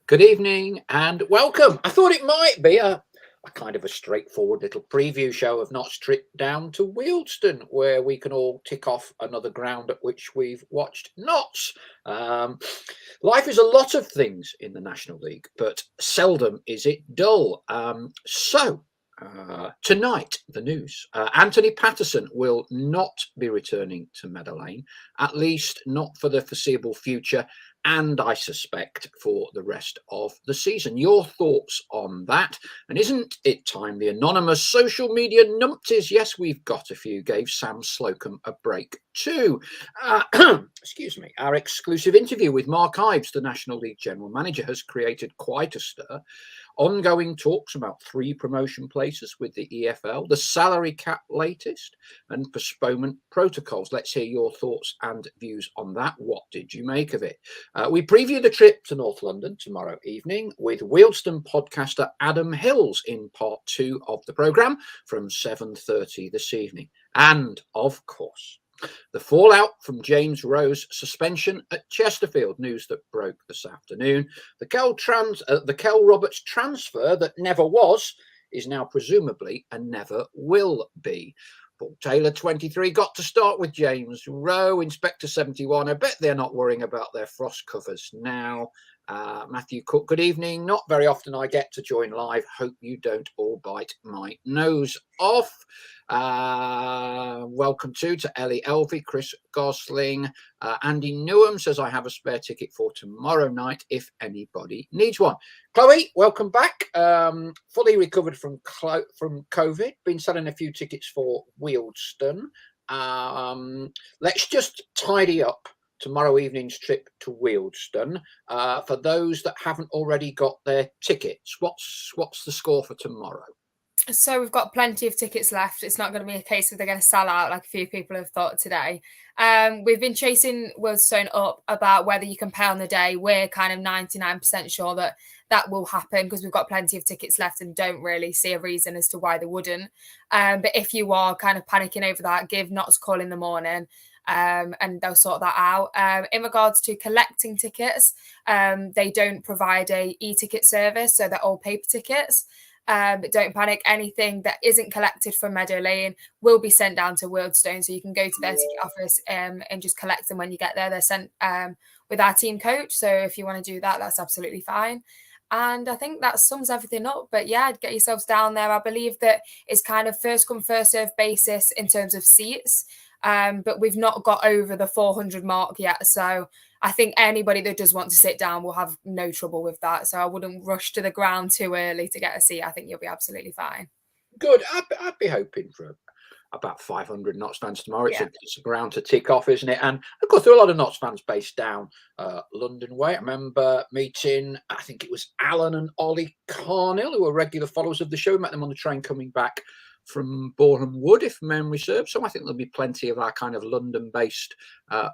Good evening and welcome. I thought it might be a kind of a straightforward little preview show of Notts trip down to Wealdstone, where we can all tick off another ground at which we've watched Notts. Um, Life is a lot of things in the National League, but seldom is it dull. Tonight, the news. Anthony Patterson will not be returning to Meadow Lane, at least not for the foreseeable future, and I suspect for the rest of the season. Your thoughts on that? And isn't it time the anonymous social media numpties, yes, we've got a few, gave Sam Slocum a break too? Excuse me. Our exclusive interview with Mark Ives, the National League General Manager, has created quite a stir. Ongoing talks about 3 promotion places with the EFL, the salary cap latest, and postponement protocols. Let's hear your thoughts and views on that. What did you make of it? We preview the trip to North London tomorrow evening with Wealdstone podcaster Adam Hills in part 2 of the programme from 7:30 this evening. And, of course, the fallout from James Rowe's suspension at Chesterfield, news that broke this afternoon. The Kel Roberts transfer that never was is now presumably and never will be. Paul Taylor, 23, got to start with James Rowe. Inspector 71, I bet they're not worrying about their frost covers now. Matthew Cook, good evening. Not very often I get to join live. Hope you don't all bite my nose off. Welcome to Ellie Elvey, Chris Gosling. Andy Newham says, I have a spare ticket for tomorrow night if anybody needs one. Chloe, welcome back. Fully recovered from COVID. Been selling a few tickets for Wealdstone. Let's just tidy up tomorrow evening's trip to Wealdstone. For those that haven't already got their tickets, what's the score for tomorrow? So we've got plenty of tickets left. It's not going to be a case of they're going to sell out like a few people have thought today. We've been chasing Wealdstone up about whether you can pay on the day. We're kind of 99% sure that will happen because we've got plenty of tickets left and don't really see a reason as to why they wouldn't. But if you are kind of panicking over that, give Notts a call in the morning. And they'll sort that out. In regards to collecting tickets, they don't provide a e-ticket service, so they're all paper tickets. But don't panic, anything that isn't collected from Meadow Lane will be sent down to Wealdstone, so you can go to their ticket office and just collect them when you get there. They're sent with our team coach, so if you want to do that, that's absolutely fine. And I think that sums everything up. But yeah, get yourselves down there. I believe that it's kind of first come, first serve basis in terms of seats. But we've not got over the 400 mark yet. So I think anybody that does want to sit down will have no trouble with that. So I wouldn't rush to the ground too early to get a seat. I think you'll be absolutely fine. Good. I'd be hoping for about 500 Notts fans tomorrow. It's a ground to tick off, isn't it? And of course, there are a lot of Notts fans based down London way. I remember meeting, I think it was Alan and Ollie Carnill, who were regular followers of the show. We met them on the train coming back from Boreham Wood, if memory serves. So I think there'll be plenty of our kind of London-based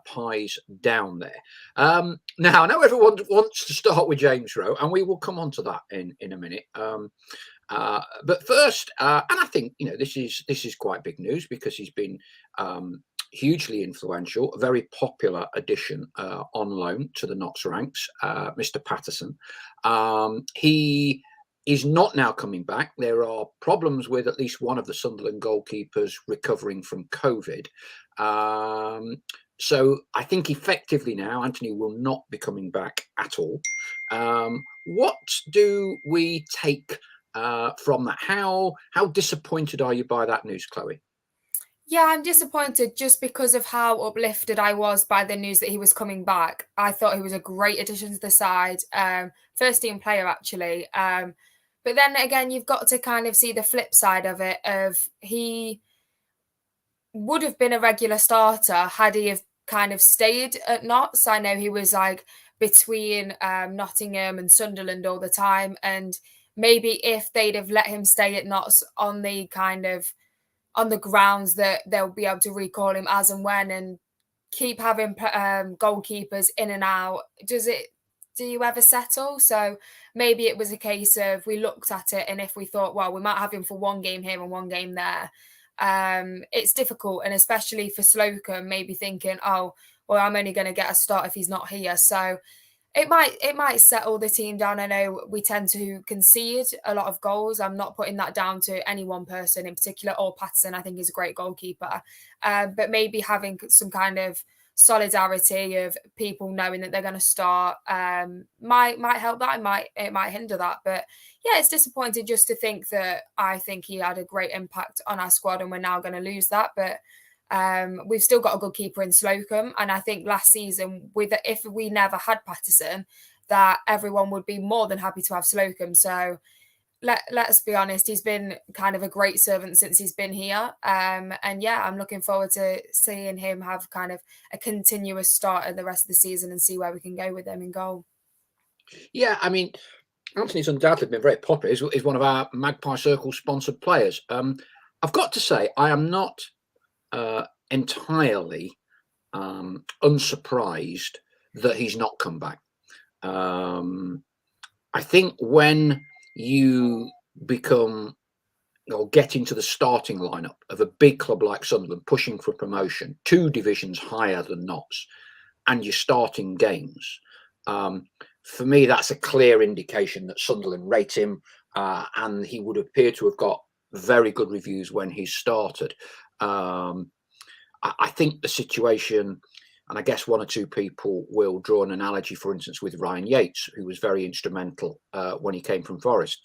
pies down there. Now, I know everyone wants to start with James Rowe, and we will come on to that in a minute. But first, and I think this is quite big news because he's been hugely influential, a very popular addition on loan to the Notts ranks, Mr. Patterson. He is not now coming back. There are problems with at least one of the Sunderland goalkeepers recovering from COVID. So I think effectively now Anthony will not be coming back at all. What do we take from that? How disappointed are you by that news, Chloe? Yeah, I'm disappointed just because of how uplifted I was by the news that he was coming back. I thought he was a great addition to the side, first team player actually. But then again, you've got to kind of see the flip side of it. Of he would have been a regular starter had he have kind of stayed at Notts. I know he was like between Nottingham and Sunderland all the time, and maybe if they'd have let him stay at Notts on the grounds that they'll be able to recall him as and when, and keep having goalkeepers in and out, do you ever settle? So maybe it was a case of we looked at it, and if we thought, well, we might have him for one game here and one game there, it's difficult. And especially for Slocum, maybe thinking, oh, well, I'm only going to get a start if he's not here. So It might settle the team down. I know we tend to concede a lot of goals. I'm not putting that down to any one person in particular, or Patterson, I think, is a great goalkeeper. But maybe having some kind of solidarity of people knowing that they're going to start might help that. It might hinder that. But yeah, it's disappointing just to think that I think he had a great impact on our squad, and we're now going to lose that. But we've still got a good keeper in Slocum, and I think last season, if we never had Patterson, that everyone would be more than happy to have Slocum. So let's be honest, he's been kind of a great servant since he's been here. And yeah, I'm looking forward to seeing him have kind of a continuous start at the rest of the season and see where we can go with him in goal. Yeah, I mean, Anthony's undoubtedly been very popular. He's one of our Magpie Circle sponsored players. I've got to say, I am not entirely unsurprised that he's not come back. I think when you become or get into the starting lineup of a big club like Sunderland pushing for promotion, 2 divisions higher than Notts, and you're starting games, for me, that's a clear indication that Sunderland rate him, and he would appear to have got very good reviews when he started. I think the situation, and I guess 1 or 2 people will draw an analogy, for instance, with Ryan Yates, who was very instrumental when he came from Forest.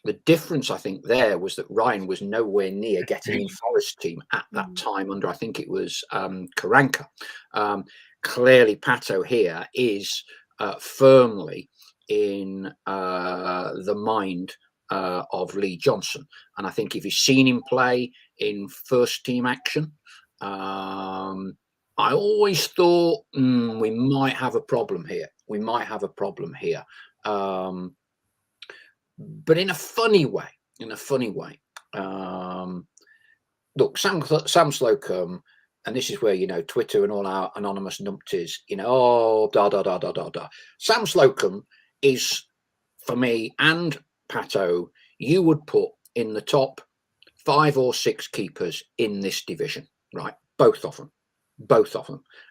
The difference, I think, there was that Ryan was nowhere near getting in Forest team at that time under, I think it was Karanka. Clearly, Pato here is firmly in the mind of Lee Johnson. And I think if you've seen him play in first team action, I always thought we might have a problem here. We might have a problem here. But in a funny way, look, Sam Slocum, and this is where, Twitter and all our anonymous numpties, Sam Slocum is, for me and Pato, you would put in the top 5 or 6 keepers in this division, right? Both of them.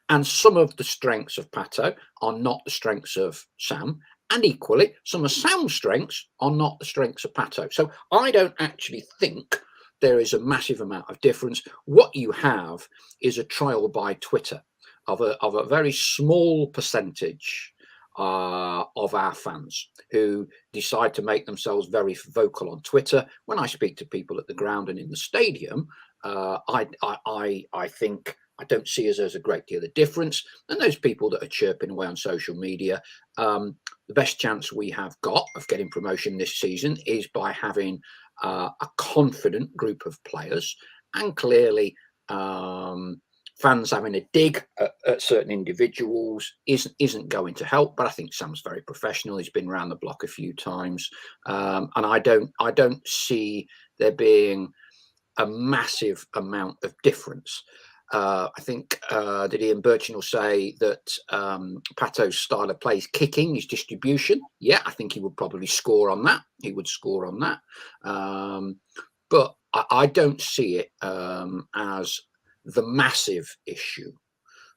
And some of the strengths of Pato are not the strengths of Sam. And equally, some of Sam's strengths are not the strengths of Pato. So I don't actually think there is a massive amount of difference. What you have is a trial by Twitter of a very small percentage of our fans who decide to make themselves very vocal on Twitter. When I speak to people at the ground and in the stadium, I think I don't see as there's a great deal of difference. And those people that are chirping away on social media, the best chance we have got of getting promotion this season is by having a confident group of players, and clearly fans having a dig at certain individuals isn't going to help. But I think Sam's very professional. He's been around the block a few times, and I don't see there being a massive amount of difference. I think did Ian Birchin say that Pato's style of play is kicking, his distribution. Yeah, I think he would probably score on that. He would score on that. But I don't see it as the massive issue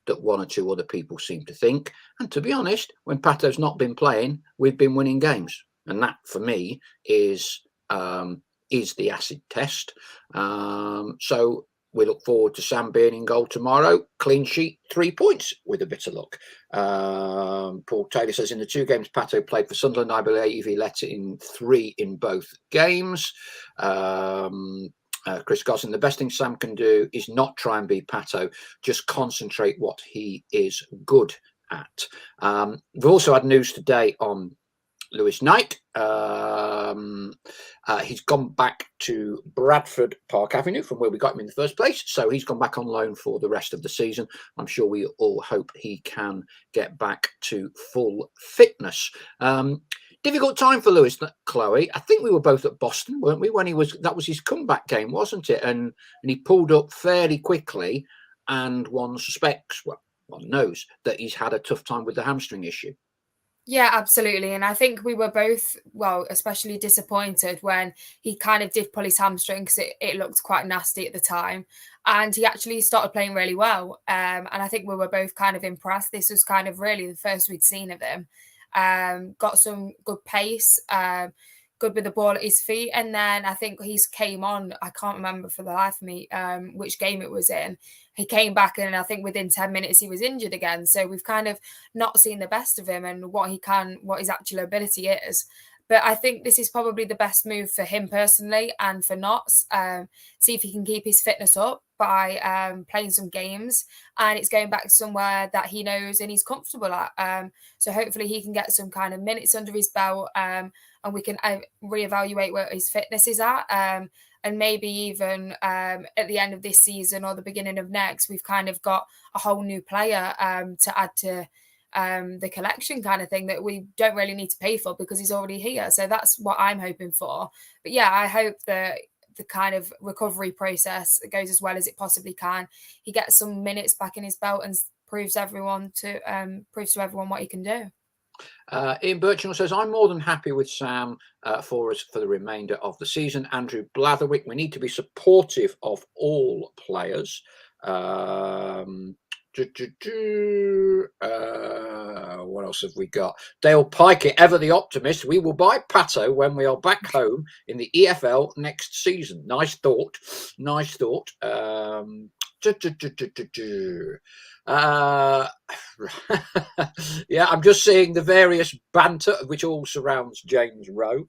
that 1 or 2 other people seem to think. And to be honest, when Pato's not been playing, we've been winning games. And that, for me, is the acid test. So we look forward to Sam being in goal tomorrow. Clean sheet, 3 points with a bit of luck. Paul Taylor says, in the 2 games Pato played for Sunderland, I believe he let in 3 in both games. Chris Gosling, the best thing Sam can do is not try and be Pato, just concentrate what he is good at. We've also had news today on Lewis Knight. He's gone back to Bradford Park Avenue from where we got him in the first place. So he's gone back on loan for the rest of the season. I'm sure we all hope he can get back to full fitness. Difficult time for Lewis, Chloe. I think we were both at Boston, weren't we? When that was his comeback game, wasn't it? And he pulled up fairly quickly, and one suspects, well, one knows that he's had a tough time with the hamstring issue. Yeah, absolutely. And I think we were both, well, especially disappointed when he kind of did pull his hamstring because it looked quite nasty at the time. And he actually started playing really well. And I think we were both kind of impressed. This was kind of really the first we'd seen of him. Got some good pace, good with the ball at his feet. And then I think he's came on, I can't remember for the life of me which game it was in. He came back and I think within 10 minutes he was injured again. So we've kind of not seen the best of him and what his actual ability is. But I think this is probably the best move for him personally and for Notts. See if he can keep his fitness up by playing some games, and it's going back somewhere that he knows and he's comfortable at. So hopefully he can get some kind of minutes under his belt, and we can reevaluate where his fitness is at. And maybe even at the end of this season or the beginning of next, we've kind of got a whole new player to add to the collection kind of thing that we don't really need to pay for because he's already here. So that's what I'm hoping for. But yeah, I hope that the kind of recovery process goes as well as it possibly can. He gets some minutes back in his belt and proves to everyone what he can do. Ian Birchall says, I'm more than happy with Sam for us for the remainder of the season. Andrew Blatherwick, we need to be supportive of all players. What else have we got? Dale Pikey, ever the optimist. We will buy Pato when we are back home in the EFL next season. Nice thought. Nice thought. Yeah, I'm just seeing the various banter which all surrounds James Rowe.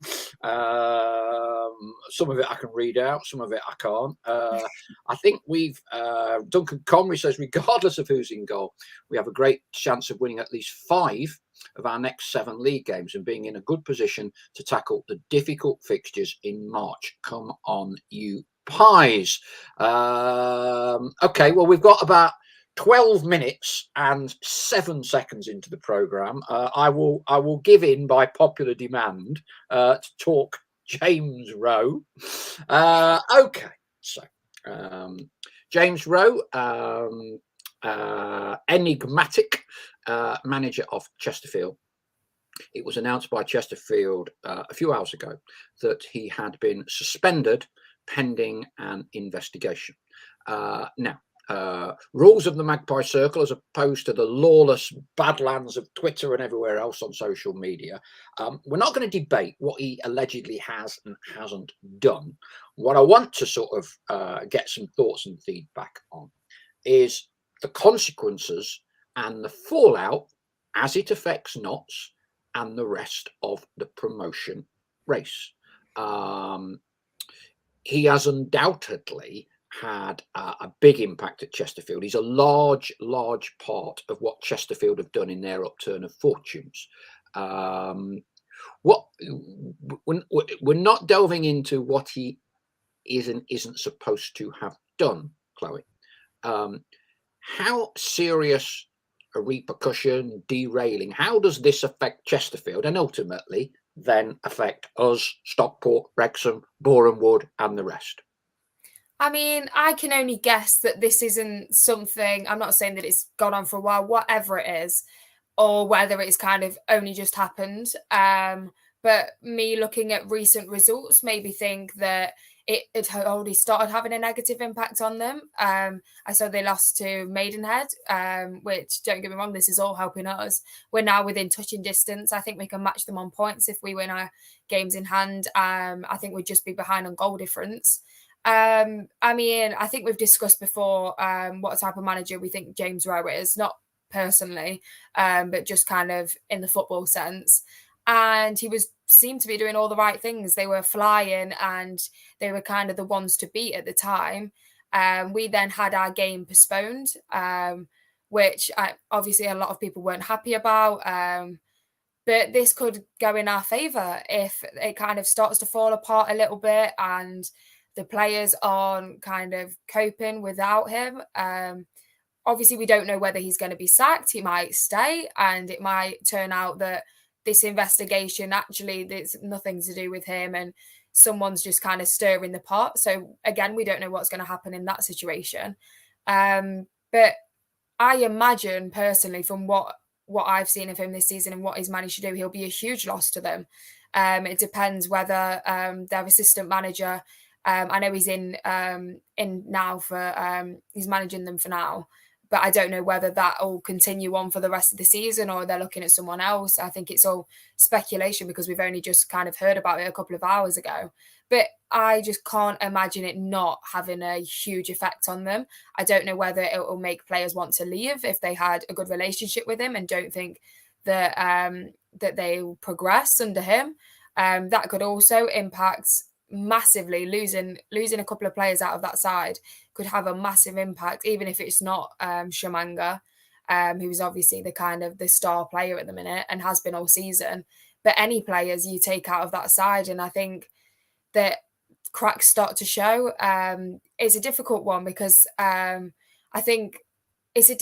Some of it I can read out, some of it I can't. I think we've Duncan Conry says, regardless of who's in goal, we have a great chance of winning at least 5 of our next 7 league games and being in a good position to tackle the difficult fixtures in March. Come on, you pies. Okay, well, we've got about 12 minutes and 7 seconds into the program. I will give in by popular demand to talk James Rowe. Okay, so James Rowe, enigmatic manager of Chesterfield. It was announced by Chesterfield a few hours ago that he had been suspended pending an investigation. Now, rules of the Magpie Circle, as opposed to the lawless badlands of Twitter and everywhere else on social media, we're not going to debate what he allegedly has and hasn't done. What I want to sort of get some thoughts and feedback on is the consequences and the fallout as it affects Notts and the rest of the promotion race. He has undoubtedly had a big impact at Chesterfield. He's a large part of what Chesterfield have done in their upturn of fortunes. What we're not delving into what he is and isn't supposed to have done, Chloe. How serious a repercussion, derailing, how does this affect Chesterfield and ultimately then affect us, Stockport, Wrexham, Boreham Wood and the rest? I mean, I can only guess that this isn't something, I'm not saying that it's gone on for a while, whatever it is, or whether it's kind of only just happened. But me looking at recent results made me think that it had already started having a negative impact on them. I saw they lost to Maidenhead, which, don't get me wrong, this is all helping us. We're now within touching distance. I think we can match them on points if we win our games in hand. I think we'd just be behind on goal difference. I mean, I think we've discussed before what type of manager we think James Rowe is, not personally, but just kind of in the football sense. And he seemed to be doing all the right things. They were flying and they were kind of the ones to beat at the time. We then had our game postponed, which obviously a lot of people weren't happy about. But this could go in our favour if it kind of starts to fall apart a little bit and the players aren't kind of coping without him. Obviously, we don't know whether he's going to be sacked. He might stay, and it might turn out that this investigation actually there's nothing to do with him, and someone's just kind of stirring the pot. So again, we don't know what's going to happen in that situation. But I imagine personally, from what what I've seen of him this season and what he's managed to do, he'll be a huge loss to them. It depends whether their assistant manager, I know he's in now for he's managing them for now, but I don't know whether that will continue on for the rest of the season or they're looking at someone else. I think it's all speculation because we've only just kind of heard about it a couple of hours ago. But I just can't imagine it not having a huge effect on them. I don't know whether it will make players want to leave if they had a good relationship with him and don't think that that they will progress under him. That could also impact massively. Losing a couple of players out of that side could have a massive impact, even if it's not Shamanga, who's obviously the star player at the minute and has been all season. But any players you take out of that side, and I think that cracks start to show. It's a difficult one because I think it's a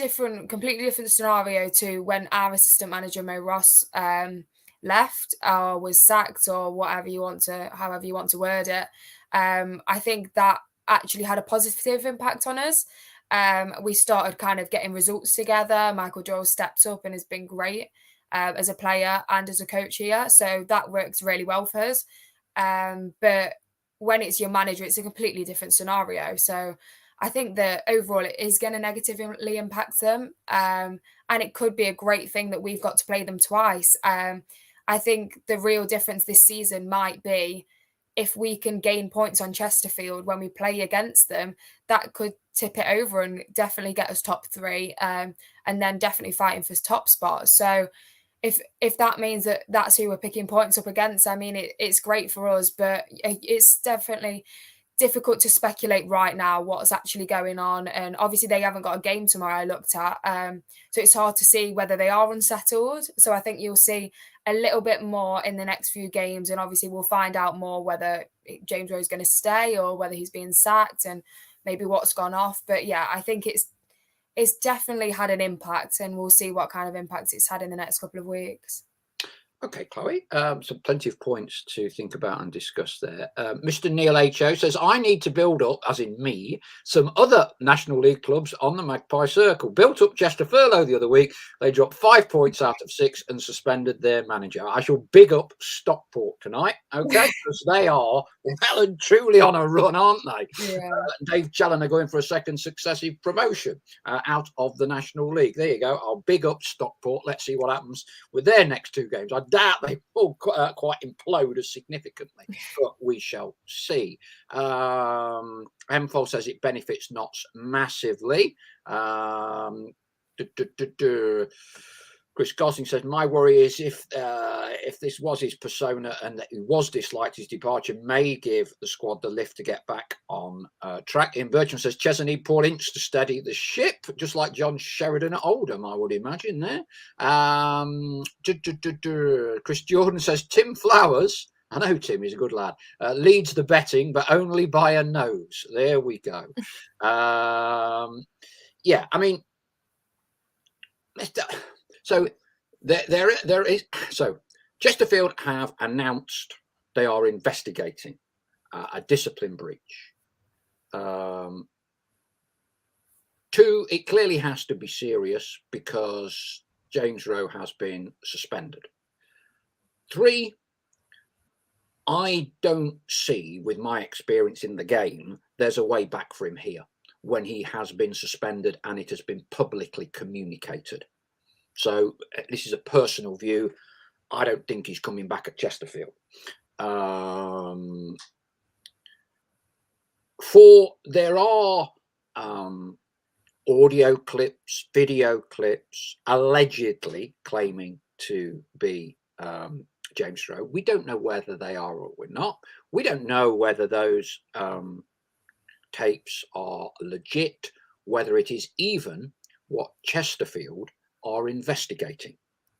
completely different scenario to when our assistant manager Mo Ross left or was sacked or however you want to word it. I think that actually had a positive impact on us. We started kind of getting results together. Michael Doyle stepped up and has been great as a player and as a coach here. So that works really well for us. But when it's your manager, it's a completely different scenario. So I think that overall it is going to negatively impact them. And it could be a great thing that we've got to play them twice. I think the real difference this season might be if we can gain points on Chesterfield when we play against them, that could tip it over and definitely get us top 3 and then definitely fighting for top spot. So if that means that that's who we're picking points up against, I mean, it's great for us, but it's definitely difficult to speculate right now what's actually going on. And obviously they haven't got a game tomorrow I looked at. So it's hard to see whether they are unsettled. So I think you'll see a little bit more in the next few games. And obviously we'll find out more whether James Rowe is going to stay or whether he's being sacked and maybe what's gone off. But yeah, I think it's definitely had an impact and we'll see what kind of impact it's had in the next couple of weeks. Okay, Chloe. So plenty of points to think about and discuss there. Mr. Neil H.O. says, I need to build up, as in me, some other National League clubs on the Magpie Circle. Built up Chester Furlough the other week. They dropped 5 points out of 6 and suspended their manager. I shall big up Stockport tonight, okay? Because they are well and truly on a run, aren't they? Yeah. Dave Challoner going for a second successive promotion out of the National League. There you go. I'll big up Stockport. Let's see what happens with their next 2 games. I doubt they will quite implode as significantly, but we shall see. Hemfol says it benefits Notts massively. Chris Gosling says, my worry is if this was his persona and that he was disliked, his departure may give the squad the lift to get back on track. Ian Bertrand says, Chester need Paul Ince to steady the ship, just like John Sheridan at Oldham, I would imagine there. Chris Jordan says, Tim Flowers, I know Tim is a good lad, leads the betting, but only by a nose. There we go. Yeah, I mean, so there is. So Chesterfield have announced they are investigating a discipline breach. 2, it clearly has to be serious because James Rowe has been suspended. 3, I don't see, with my experience in the game, there's a way back for him here when he has been suspended and it has been publicly communicated. So this is a personal view. I don't think he's coming back at Chesterfield. There are audio clips, video clips, allegedly claiming to be James Rowe. We don't know whether they are or we're not. We don't know whether those tapes are legit, whether it is even what Chesterfield are investigating.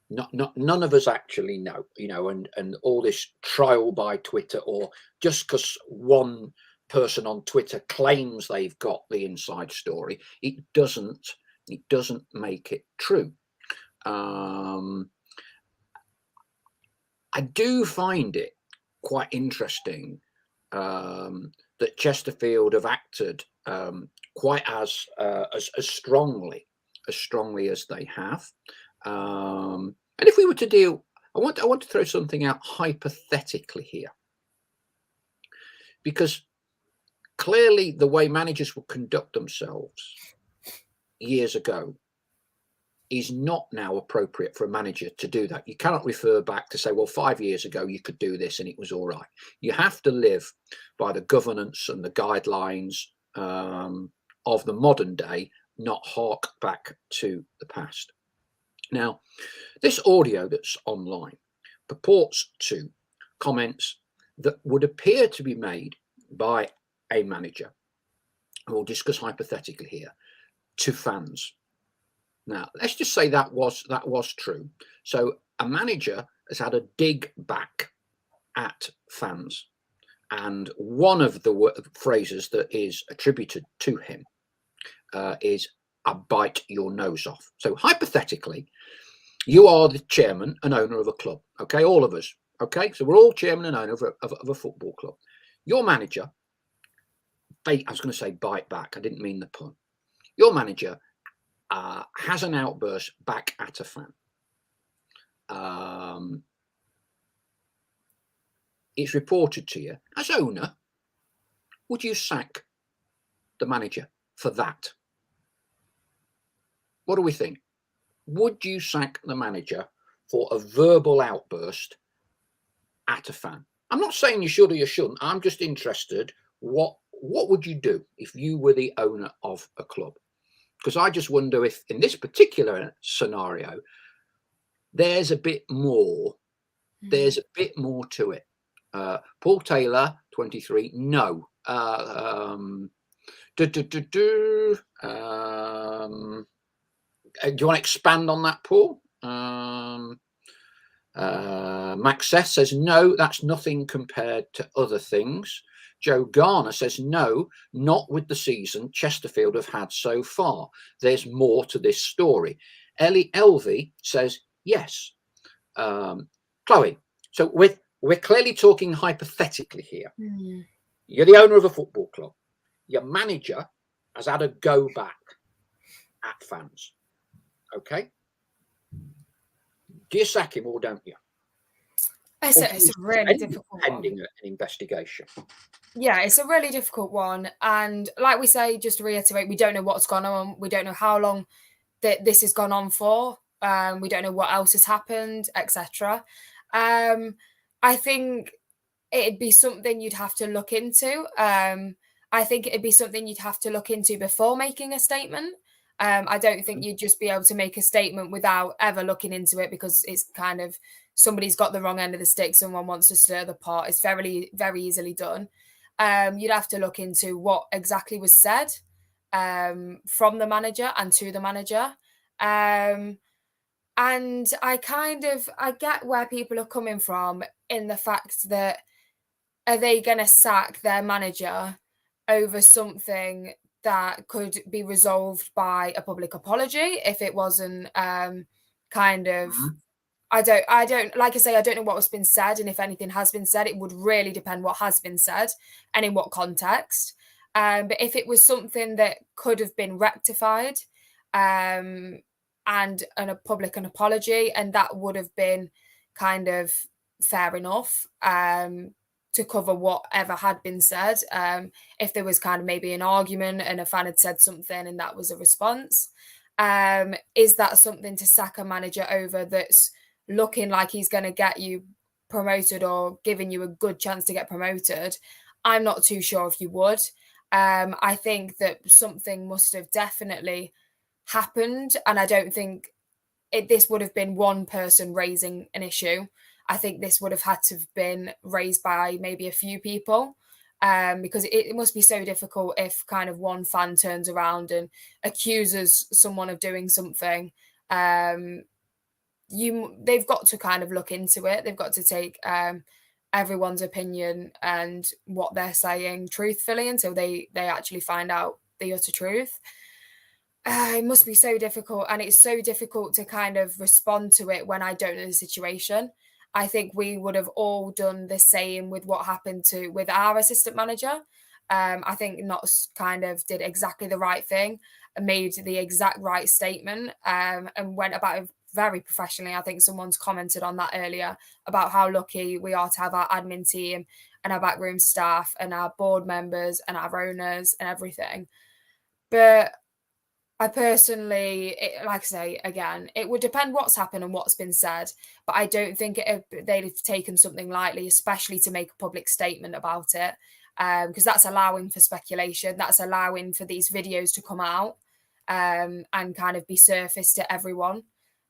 None of us actually know, and all this trial by Twitter, or just because one person on Twitter claims they've got the inside story, it doesn't make it true. I do find it quite interesting that Chesterfield have acted quite as strongly as they have. And if we were to deal, I want to throw something out hypothetically here, because clearly the way managers would conduct themselves years ago is not now appropriate for a manager to do that. You cannot refer back to say, well, 5 years ago you could do this and it was all right. You have to live by the governance and the guidelines of the modern day, not hark back to the past. Now, this audio that's online purports to comments that would appear to be made by a manager, we'll discuss hypothetically here, to fans. Now, let's just say that was true. So a manager has had a dig back at fans, and one of the phrases that is attributed to him is "I bite your nose off." So hypothetically, you are the chairman and owner of a club. Okay, all of us. Okay, so we're all chairman and owner of a football club. Your manager, I was going to say bite back. I didn't mean the pun. Your manager has an outburst back at a fan. It's reported to you as owner. Would you sack the manager for that? What do we think? Would you sack the manager for a verbal outburst at a fan? I'm not saying you should or you shouldn't. I'm just interested. What would you do if you were the owner of a club? Because I just wonder if in this particular scenario, there's a bit more. There's a bit more to it. Paul Taylor, 23, no. Do you want to expand on that, Paul? Max S says, no, that's nothing compared to other things. Joe Garner says, no, not with the season Chesterfield have had so far. There's more to this story. Ellie Elvey says, yes. Chloe, so we're clearly talking hypothetically here. You're the owner of a football club. Your manager has had a go back at fans. Okay? Do you sack him or don't you? It's a really difficult one. Pending an investigation. Yeah, it's a really difficult one. And like we say, just to reiterate, we don't know what's gone on. We don't know how long that this has gone on for. We don't know what else has happened, etc. I think it'd be something you'd have to look into. I think it'd be something you'd have to look into before making a statement. I don't think you'd just be able to make a statement without ever looking into it, because it's kind of somebody's got the wrong end of the stick. Someone wants to stir the pot. It's very, very easily done. You'd have to look into what exactly was said from the manager and to the manager. And I get where people are coming from in the fact that, are they going to sack their manager over something that could be resolved by a public apology if it wasn't kind of, I don't, like I say, I don't know what has been said, and if anything has been said, it would really depend what has been said and in what context. But if it was something that could have been rectified and a public apology, and that would have been kind of fair enough to cover whatever had been said. If there was kind of maybe an argument and a fan had said something and that was a response, is that something to sack a manager over that's looking like he's going to get you promoted or giving you a good chance to get promoted? I'm not too sure if you would. I think that something must have definitely happened, and I don't think this would have been one person raising an issue. I think this would have had to have been raised by maybe a few people, because it must be so difficult if kind of one fan turns around and accuses someone of doing something. They've got to kind of look into it. They've got to take everyone's opinion and what they're saying truthfully until they actually find out the utter truth. It must be so difficult, and it's so difficult to kind of respond to it when I don't know the situation. I think we would have all done the same with what happened with our assistant manager. I think Notts kind of did exactly the right thing and made the exact right statement and went about it very professionally. I think someone's commented on that earlier about how lucky we are to have our admin team and our backroom staff and our board members and our owners and everything. But I personally, like I say, again, it would depend what's happened and what's been said. But I don't think they'd have taken something lightly, especially to make a public statement about it, because that's allowing for speculation. That's allowing for these videos to come out and kind of be surfaced to everyone.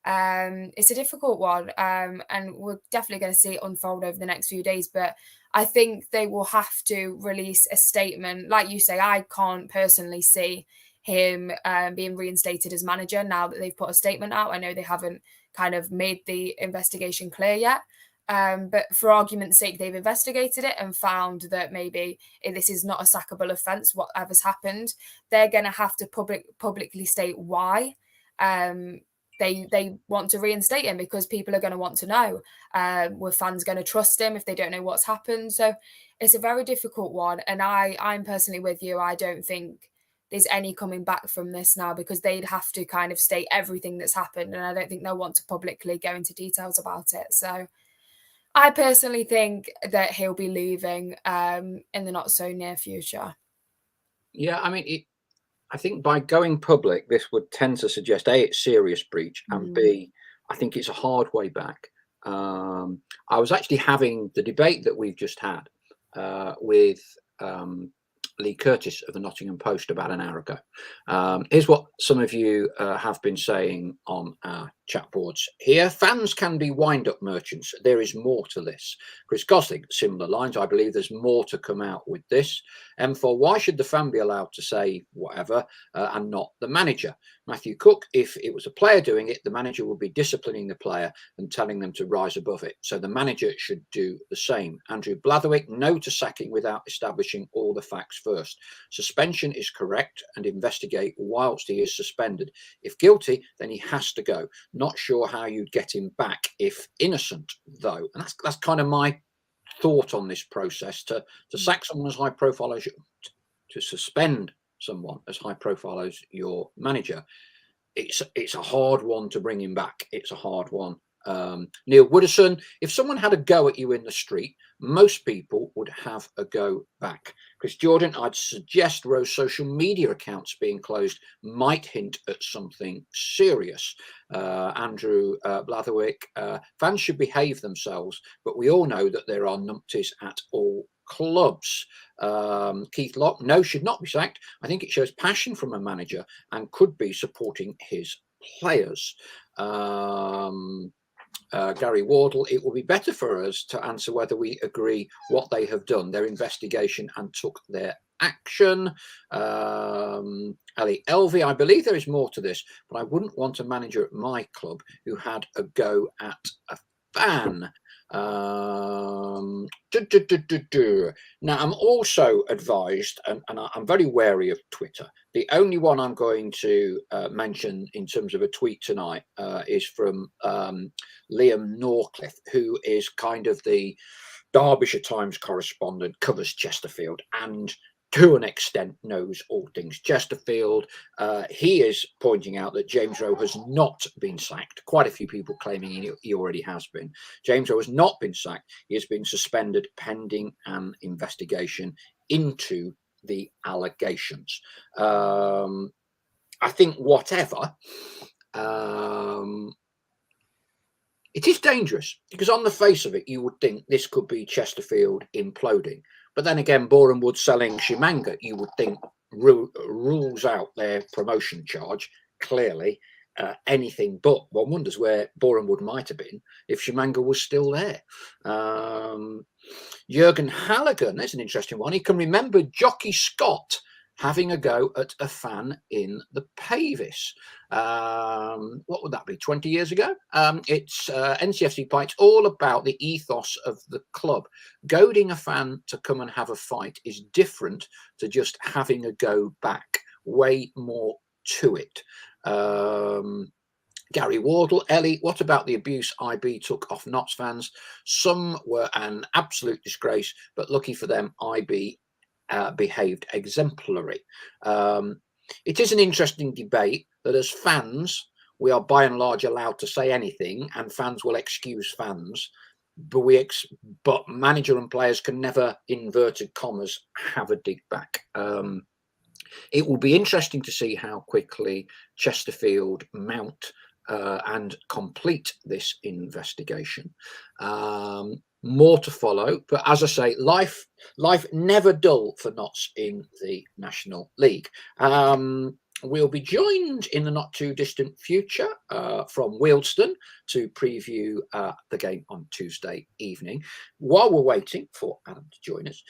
It's a difficult one, and we're definitely going to see it unfold over the next few days. But I think they will have to release a statement. Like you say, I can't personally see him being reinstated as manager now that they've put a statement out. I know they haven't kind of made the investigation clear yet. But for argument's sake, they've investigated it and found that maybe this is not a sackable offence, whatever's happened. They're going to have to publicly state why they want to reinstate him, because people are going to want to know. Were fans going to trust him if they don't know what's happened? So it's a very difficult one. And I'm personally with you. I don't think there's any coming back from this now, because they'd have to kind of state everything that's happened. And I don't think they'll want to publicly go into details about it. So I personally think that he'll be leaving in the not so near future. Yeah, I mean, I think by going public, this would tend to suggest A, it's serious breach, and B, I think it's a hard way back. I was actually having the debate that we've just had with Lee Curtis of the Nottingham Post about an hour ago. Here's what some of you have been saying on our chat boards here. Fans can be wind-up merchants. There is more to this. Chris Gosling, similar lines. I believe there's more to come out with this. M4, why should the fan be allowed to say whatever and not the manager? Matthew Cook, if it was a player doing it, the manager would be disciplining the player and telling them to rise above it. So the manager should do the same. Andrew Blatherwick, no to sacking without establishing all the facts first. Suspension is correct and investigate whilst he is suspended. If guilty, then he has to go. Not sure how you'd get him back if innocent, though. And that's kind of my thought on this process. To sack someone as high profile as to suspend someone as high profile as your manager, it's a hard one to bring him back. It's a hard one. Neil Wooderson, if someone had a go at you in the street, most people would have a go back. Chris Jordan, I'd suggest Rowe's social media accounts being closed might hint at something serious. Andrew Blatherwick, fans should behave themselves, but we all know that there are numpties at all clubs. Keith Locke, no, should not be sacked. I think it shows passion from a manager and could be supporting his players. Gary Wardle, it will be better for us to answer whether we agree what they have done, their investigation, and took their action. Ali Elvey, I believe there is more to this, but I wouldn't want a manager at my club who had a go at a fan. Now, I'm also advised, and I'm very wary of Twitter. The only one I'm going to mention in terms of a tweet tonight is from Liam Norcliffe, who is kind of the Derbyshire Times correspondent, covers Chesterfield, and to an extent knows all things Chesterfield. He is pointing out that James Rowe has not been sacked. Quite a few people claiming he already has been. James Rowe has not been sacked. He has been suspended pending an investigation into the allegations. I think whatever, it is dangerous, because on the face of it, you would think this could be Chesterfield imploding. But then again, Boreham Wood selling Shimanga, you would think rules out their promotion charge. Clearly, anything but. One wonders where Boreham Wood might have been if Shimanga was still there. Jurgen Halligan, there's an interesting one. He can remember Jockey Scott having a go at a fan in the Pavis. What would that be, 20 years ago? It's NCFC Pie. It's all about the ethos of the club. Goading a fan to come and have a fight is different to just having a go back. Way more to it. Gary Wardle, Ellie, what about the abuse IB took off Notts fans? Some were an absolute disgrace, but lucky for them, IB behaved exemplary. It is an interesting debate that as fans, we are by and large allowed to say anything, and fans will excuse fans. But manager and players can never, inverted commas, have a dig back. It will be interesting to see how quickly Chesterfield mount and complete this investigation. More to follow, but as I say, life never dull for Notts in the National League. We'll be joined in the not too distant future from Wealdstone to preview the game on Tuesday evening. While we're waiting for Adam to join us,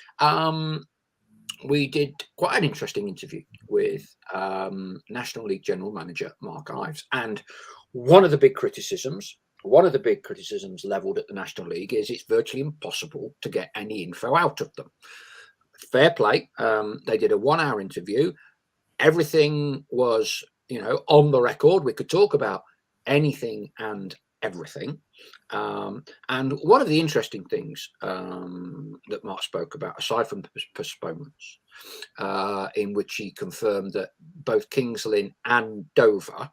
we did quite an interesting interview with National League General Manager Mark Ives, and one of the big criticisms levelled at the National League is it's virtually impossible to get any info out of them. Fair play. They did a 1-hour interview. Everything was, on the record. We could talk about anything and everything. And one of the interesting things that Mark spoke about, aside from the postponements, in which he confirmed that both Kings Lynn and Dover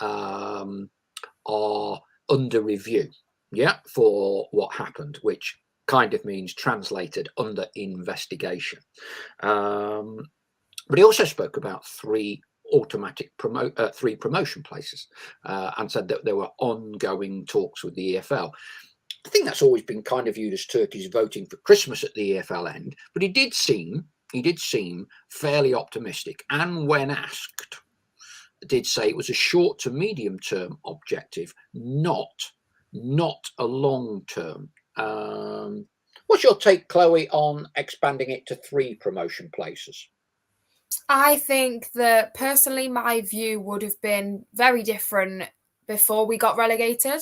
are under review, for what happened, which kind of means, translated, under investigation. But he also spoke about three promotion places, and said that there were ongoing talks with the EFL. I think that's always been kind of viewed as turkeys voting for Christmas at the EFL end, but he did seem fairly optimistic, and when asked, did say it was a short to medium term objective, not a long term. What's your take, Chloe, on expanding it to 3 promotion places? I think that personally, my view would have been very different before we got relegated.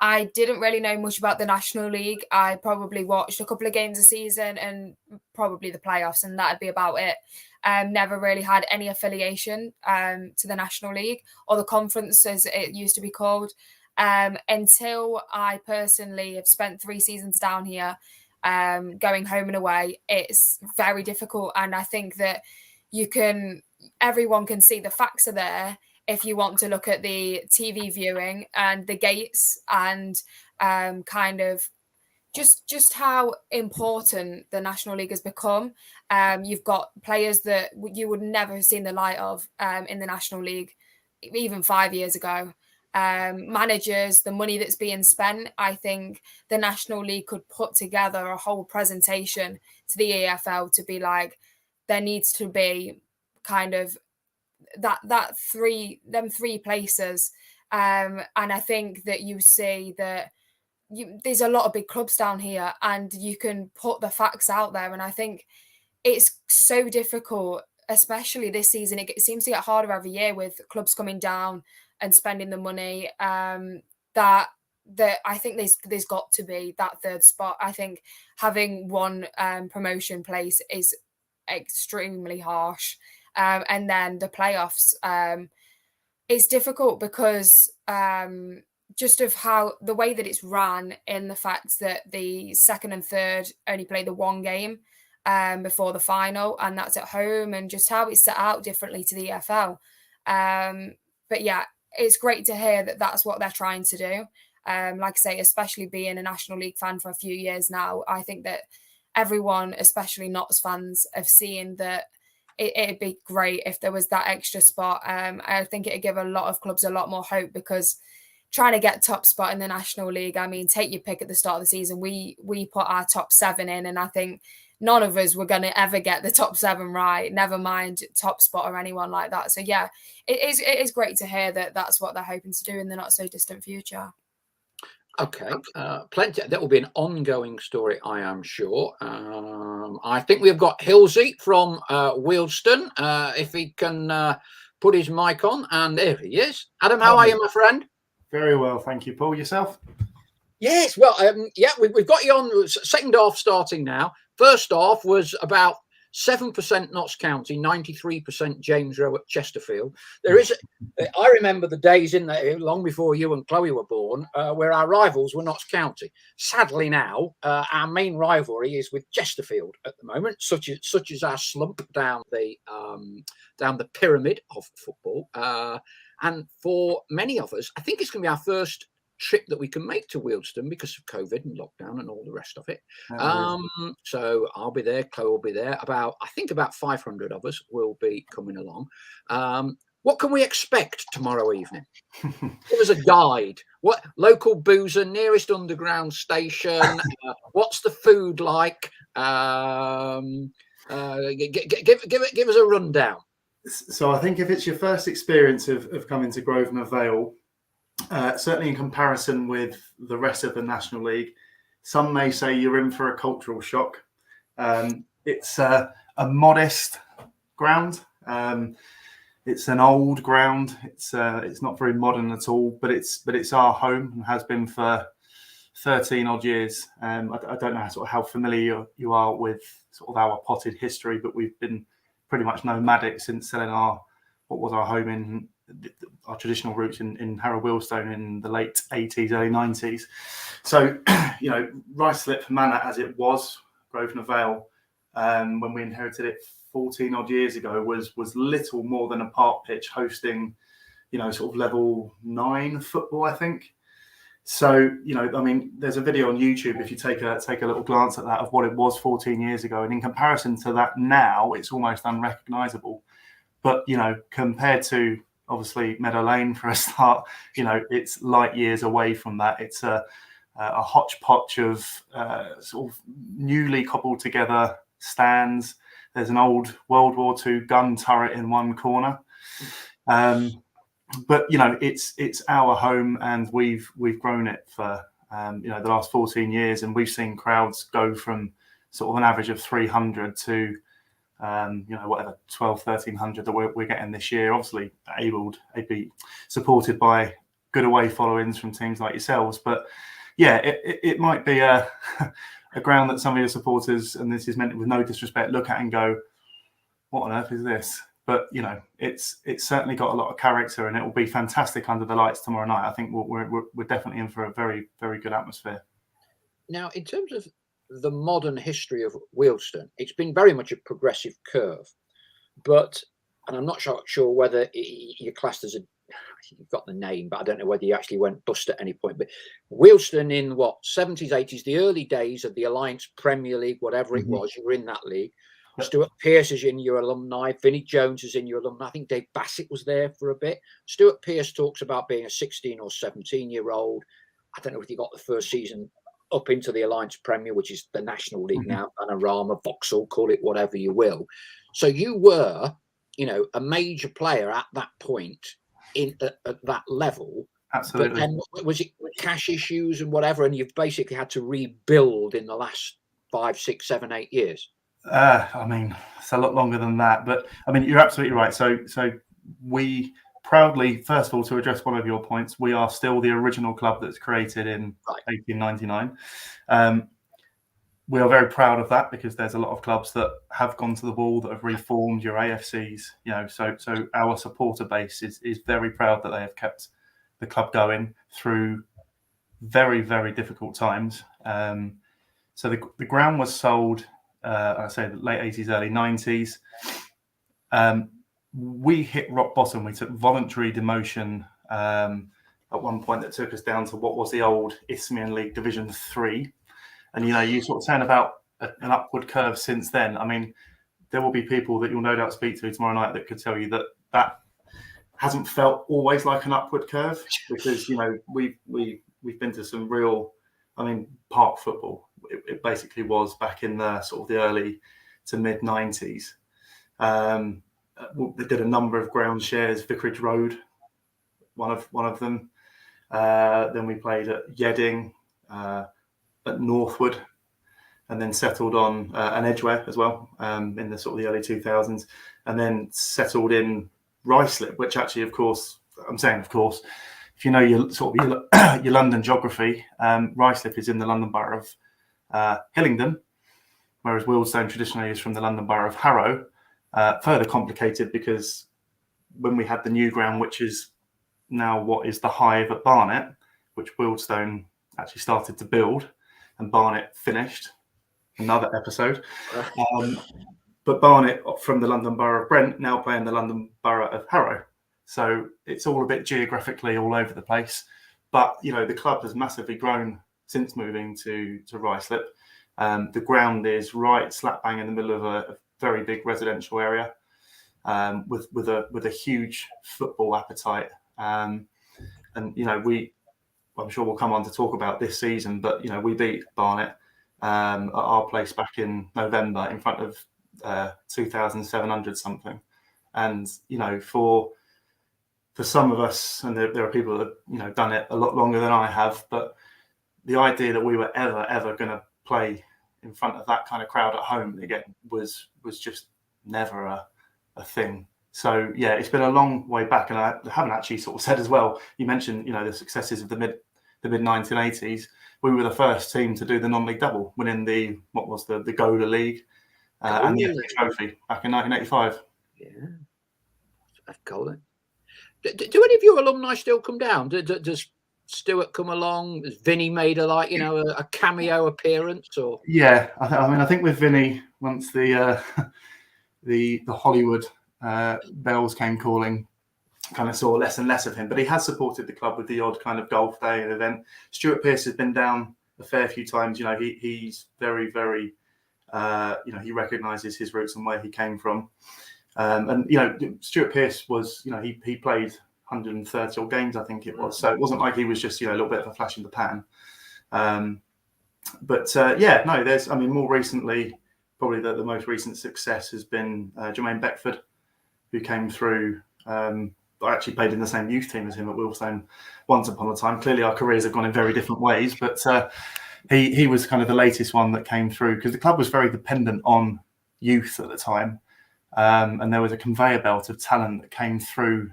I didn't really know much about the National League. I probably watched a couple of games a season and probably the playoffs, and that'd be about it. Never really had any affiliation to the National League, or the conference as it used to be called, until I personally have spent 3 seasons down here, going home and away. It's very difficult, and I think that everyone can see the facts are there if you want to look at the TV viewing and the gates and kind of just how important the National League has become. You've got players that you would never have seen the light of in the National League even 5 years ago. Managers, the money that's being spent. I think the National League could put together a whole presentation to the EFL to be like, there needs to be kind of them 3 places. And I think that you see that there's a lot of big clubs down here, and you can put the facts out there. And I think it's so difficult, especially this season. It seems to get harder every year with clubs coming down and spending the money, that I think there's got to be that 3rd spot. I think having 1 promotion place is extremely harsh, and then the playoffs, it's difficult because just of how the way that it's ran, in the fact that the 2nd and 3rd only play the 1 game before the final, and that's at home, and just how it's set out differently to the EFL. But yeah, it's great to hear that that's what they're trying to do. Like I say, especially being a National League fan for a few years now, I think that everyone, especially Notts fans, have seen that it'd be great if there was that extra spot. I think it'd give a lot of clubs a lot more hope, because trying to get top spot in the National League, I mean, take your pick at the start of the season. We put our top 7 in, and I think none of us were going to ever get the top 7 right, never mind top spot or anyone like that. So yeah, it is great to hear that that's what they're hoping to do in the not so distant future. Okay, plenty. That will be an ongoing story, I am sure. I think we've got Hilsey from Wealdstone. If he can put his mic on, and there he is. Adam, how are you, my friend? Very well, thank you, Paul. Yourself? Yes, well, we've got you on. Second half starting now. First half was about 7% Notts County, 93% James Rowe at Chesterfield. I remember the days in there, long before you and Chloe were born, where our rivals were Notts County. Sadly now, our main rivalry is with Chesterfield at the moment, such as our slump down the pyramid of football. And for many of us, I think it's going to be our first trip that we can make to Wealdstone because of COVID and lockdown and all the rest of it. So I'll be there, Chloe will be there. I think about 500 of us will be coming along. What can we expect tomorrow evening? Give us a guide. What local boozer, nearest underground station? What's the food like? Give us a rundown. So I think if it's your first experience of coming to Grosvenor Vale, certainly in comparison with the rest of the National League, some may say you're in for a cultural shock. It's a modest ground. It's an old ground. It's not very modern at all, but it's our home and has been for 13 odd years. I don't know sort of how familiar you are with sort of our potted history, but we've been pretty much nomadic since selling what was our home in our traditional roots in Harrow Wealdstone in the late 80s, early 90s. So, Ruislip Manor as it was, Grosvenor Vale, when we inherited it 14 odd years ago, was little more than a park pitch hosting, sort of level 9 football, I think. So, there's a video on YouTube if you take a little glance at that of what it was 14 years ago. And in comparison to that now, it's almost unrecognisable. But, compared to obviously Meadow Lane for a start, it's light years away from that. It's a hodgepodge of sort of newly cobbled together stands. There's an old World War II gun turret in one corner. But it's our home, and we've grown it for the last 14 years, and we've seen crowds go from sort of an average of 300 to whatever 1,200-1,300 that we're getting this year. Obviously, be supported by good away followings from teams like yourselves, but yeah, it might be a ground that some of your supporters, and this is meant with no disrespect, look at and go, "What on earth is this?" But it's certainly got a lot of character, and it will be fantastic under the lights tomorrow night. I think we're definitely in for a very, very good atmosphere. Now, in terms of the modern history of Wealdstone, it's been very much a progressive curve. And I'm not sure whether you're classed as you've got the name, but I don't know whether you actually went bust at any point. But Wealdstone in 70s, 80s, the early days of the Alliance Premier League, whatever it was, you were in that league. Stuart Pearce is in your alumni. Vinnie Jones is in your alumni. I think Dave Bassett was there for a bit. Stuart Pearce talks about being a 16 or 17-year-old. I don't know if he got the first season up into the Alliance Premier, which is the National League now, Panorama, Vauxhall, call it whatever you will. So you were, a major player at that point at that level. Absolutely. But then was it cash issues and whatever, and you've basically had to rebuild in the last 5, 6, 7, 8 years? It's a lot longer than that, but you're absolutely right. So we proudly, first of all, to address one of your points, we are still the original club that's created in 1899. We are very proud of that because there's a lot of clubs that have gone to the wall, that have reformed, your AFCs, so our supporter base is very proud that they have kept the club going through very, very difficult times. So the ground was sold, I say the late 80s, early 90s. We hit rock bottom. We took voluntary demotion at one point that took us down to what was the old Isthmian League Division 3. And, you sort of turn about an upward curve since then. There will be people that you'll no doubt speak to tomorrow night that could tell you that hasn't felt always like an upward curve because, we've been to some real, park football. It basically was back in the sort of the early to mid 90s. They did a number of ground shares, Vicarage Road, one of them. Then we played at Yedding, at Northwood, and then settled on an Edgware as well in the sort of the early 2000s, and then settled in Ruislip, which actually, of course, if you know your sort of your London geography, Ruislip is in the London Borough of Hillingdon, whereas Wealdstone traditionally is from the London Borough of Harrow. Further complicated because when we had the new ground, which is now what is the Hive at Barnet, which Wealdstone actually started to build, and Barnet finished, another episode. But Barnet from the London Borough of Brent now play in the London Borough of Harrow. So it's all a bit geographically all over the place. But, the club has massively grown since moving to Ruislip. The ground is right slap bang in the middle of a very big residential area, with a huge football appetite. And I'm sure we'll come on to talk about this season, but we beat Barnet at our place back in November in front of 2,700 something. And for some of us, and there are people that have done it a lot longer than I have, but the idea that we were ever going to play in front of that kind of crowd at home again was just never a thing. So yeah, it's been a long way back, and I haven't actually sort of said as well. You mentioned the successes of the mid 1980s. We were the first team to do the non-league double, winning the Gola League and the FA Trophy back in 1985. Yeah, I've got it. Do any of your alumni still come down? Does Stuart come along? Has Vinny made a cameo appearance? Or yeah, I think with Vinny, once the Hollywood bells came calling, kind of saw less and less of him. But he has supported the club with the odd kind of golf day and event. Stuart Pearce has been down a fair few times. He's very, very, he recognises his roots and where he came from. And Stuart Pearce was, he played 130 odd games, I think it was. So it wasn't like he was just, a little bit of a flash in the pan. There's, more recently, probably the most recent success has been Jermaine Beckford, who came through. I actually played in the same youth team as him at Wealdstone once upon a time. Clearly, our careers have gone in very different ways, but he was kind of the latest one that came through, because the club was very dependent on youth at the time. And there was a conveyor belt of talent that came through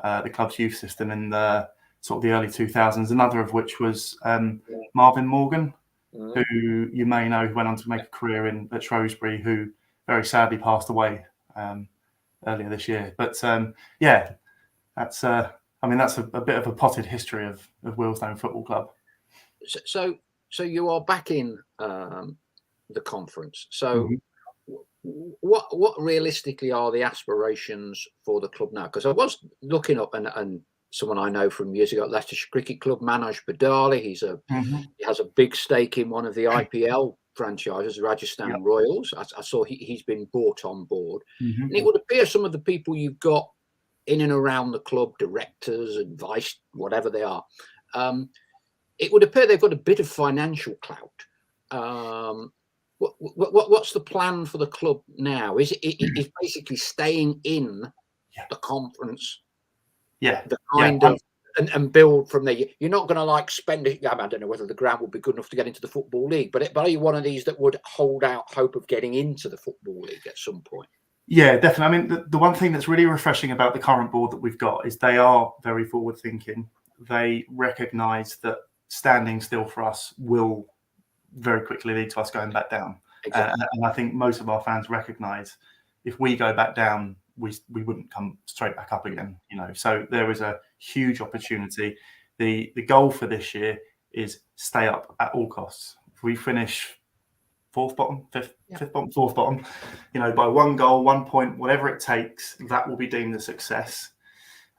the club's youth system in the sort of the early 2000s, another of which was Marvin Morgan, who you may know, who went on to make a career at Shrewsbury, who very sadly passed away earlier this year. But that's a bit of a potted history of Wealdstone Football Club. So you are back in the conference. So what realistically are the aspirations for the club now? Because I was looking up, and someone I know from years ago at Leicestershire Cricket Club, Manoj Badali, he has a big stake in one of the IPL franchises, Rajasthan Royals. I saw he's been brought on board. And it would appear some of the people you've got in and around the club, directors and vice, whatever they are, it would appear they've got a bit of financial clout. What's the plan for the club now? Is it basically staying in the conference? Yeah, the kind of and build from there. You're not going to spend it. I don't know whether the ground would be good enough to get into the Football League, but are you one of these that would hold out hope of getting into the Football League at some point? Yeah, definitely. The one thing that's really refreshing about the current board that we've got is they are very forward thinking. They recognise that standing still for us will very quickly lead to us going back down. Exactly. And I think most of our fans recognise if we go back down, we wouldn't come straight back up again. So there is a huge opportunity. The goal for this year is stay up at all costs. If we finish fourth bottom, fifth bottom, fourth bottom, by one goal, 1 point, whatever it takes, that will be deemed a success.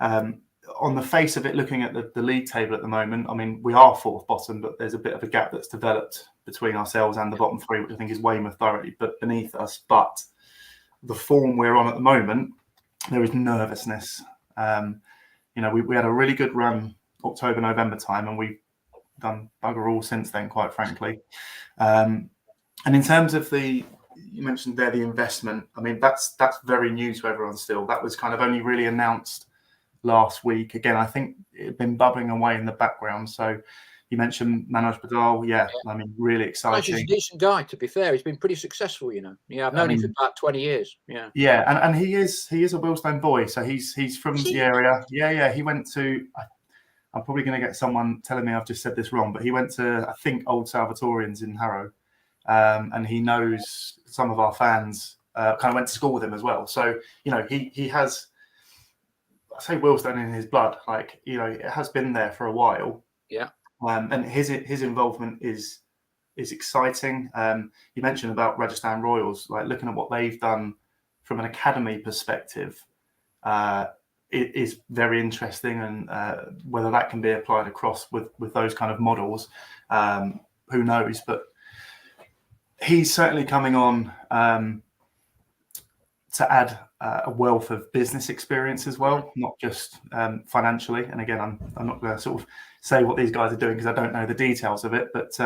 On the face of it, looking at the league table at the moment, we are fourth bottom, but there's a bit of a gap that's developed between ourselves and the bottom three, which I think is Weymouth directly but beneath us. But the form we're on at the moment, there is nervousness. We had a really good run October, November time, and we've done bugger all since then, quite frankly. And in terms of you mentioned there the investment, that's very new to everyone still. That was kind of only really announced last week. Again, I think it had been bubbling away in the background. So you mentioned Manoj Badal. Really exciting. He's a decent guy, to be fair. He's been pretty successul, Yeah, I've known him for about 20 years. Yeah. Yeah, and he is a Wealdstone boy. So he's from the area. Yeah. He went to, I'm probably going to get someone telling me I've just said this wrong, but he went to, I think, Old Salvatorians in Harrow. And he knows some of our fans, kind of went to school with him as well. So, he has, I say Wealdstone in his blood, it has been there for a while. Yeah. And his involvement is exciting. You mentioned about Rajasthan Royals, looking at what they've done from an academy perspective, is very interesting, and whether that can be applied across with those kind of models, who knows? But he's certainly coming on to add a wealth of business experience as well, not just financially. And again, I'm not going to sort of say what these guys are doing because I don't know the details of it. But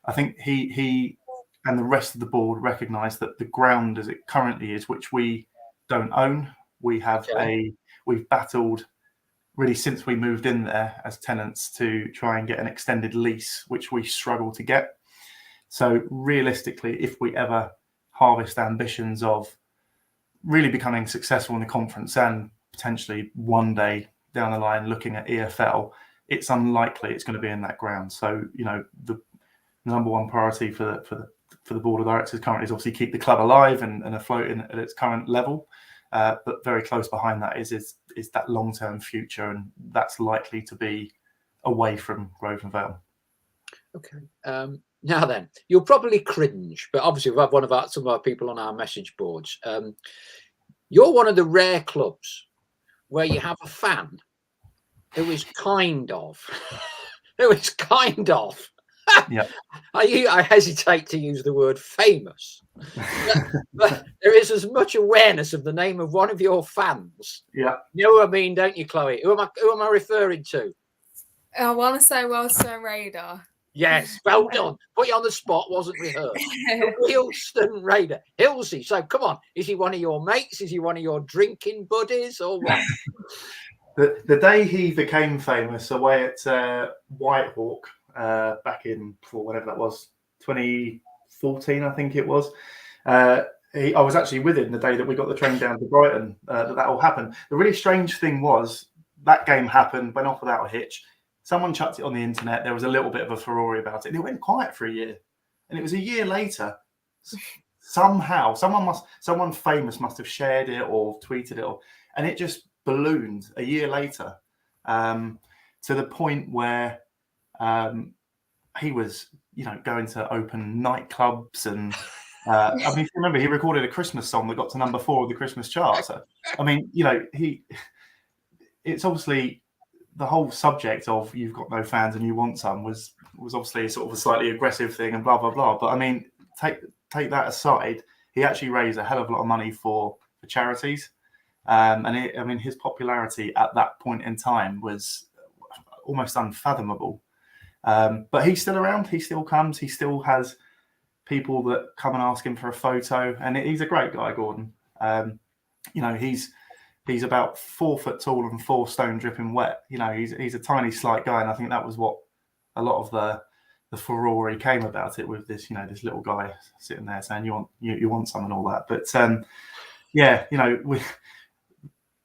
I think he and the rest of the board recognise that the ground as it currently is, which we don't own, we've battled really since we moved in there as tenants to try and get an extended lease, which we struggle to get. So realistically, if we ever harvest ambitions of really becoming successful in the conference and potentially one day down the line looking at EFL, it's unlikely it's going to be in that ground. So, the number one priority for the board of directors currently is obviously keep the club alive and afloat at its current level. But very close behind that is that long-term future, and that's likely to be away from Grosvenor Vale. Okay. Now then, you'll probably cringe, but obviously we've had some of our people on our message boards. You're one of the rare clubs where you have a fan who is kind of, Yeah. I hesitate to use the word famous, but there is as much awareness of the name of one of your fans. Yeah. You know what I mean, don't you, Chloe? Who am I referring to? I want to say Wealdstone Raider. Yes, well done. Put you on the spot, wasn't rehearsed. The Wealdstone Raider. Hilsey. So come on, is he one of your mates? Is he one of your drinking buddies or what? The day he became famous away at Whitehawk back in, whenever that was, 2014, I think it was. I was actually with him the day that we got the train down to Brighton, that all happened. The really strange thing was that game happened, went off without a hitch. Someone chucked it on the internet. There was a little bit of a furore about it. And it went quiet for a year. And it was a year later. Somehow, someone famous must have shared it or tweeted it. And it just ballooned a year later to the point where he was, going to open nightclubs. And if you remember, he recorded a Christmas song that got to number 4 of the Christmas chart. So, it's obviously... the whole subject of you've got no fans and you want some was obviously sort of a slightly aggressive thing and blah, blah, blah. But take that aside, he actually raised a hell of a lot of money for charities. His popularity at that point in time was almost unfathomable. But he's still around. He still comes. He still has people that come and ask him for a photo. And he's a great guy, Gordon. He's about 4 foot tall and 4 stone dripping wet. He's a tiny, slight guy, and I think that was what a lot of the furore came about it with this, this little guy sitting there saying you want some and all that. But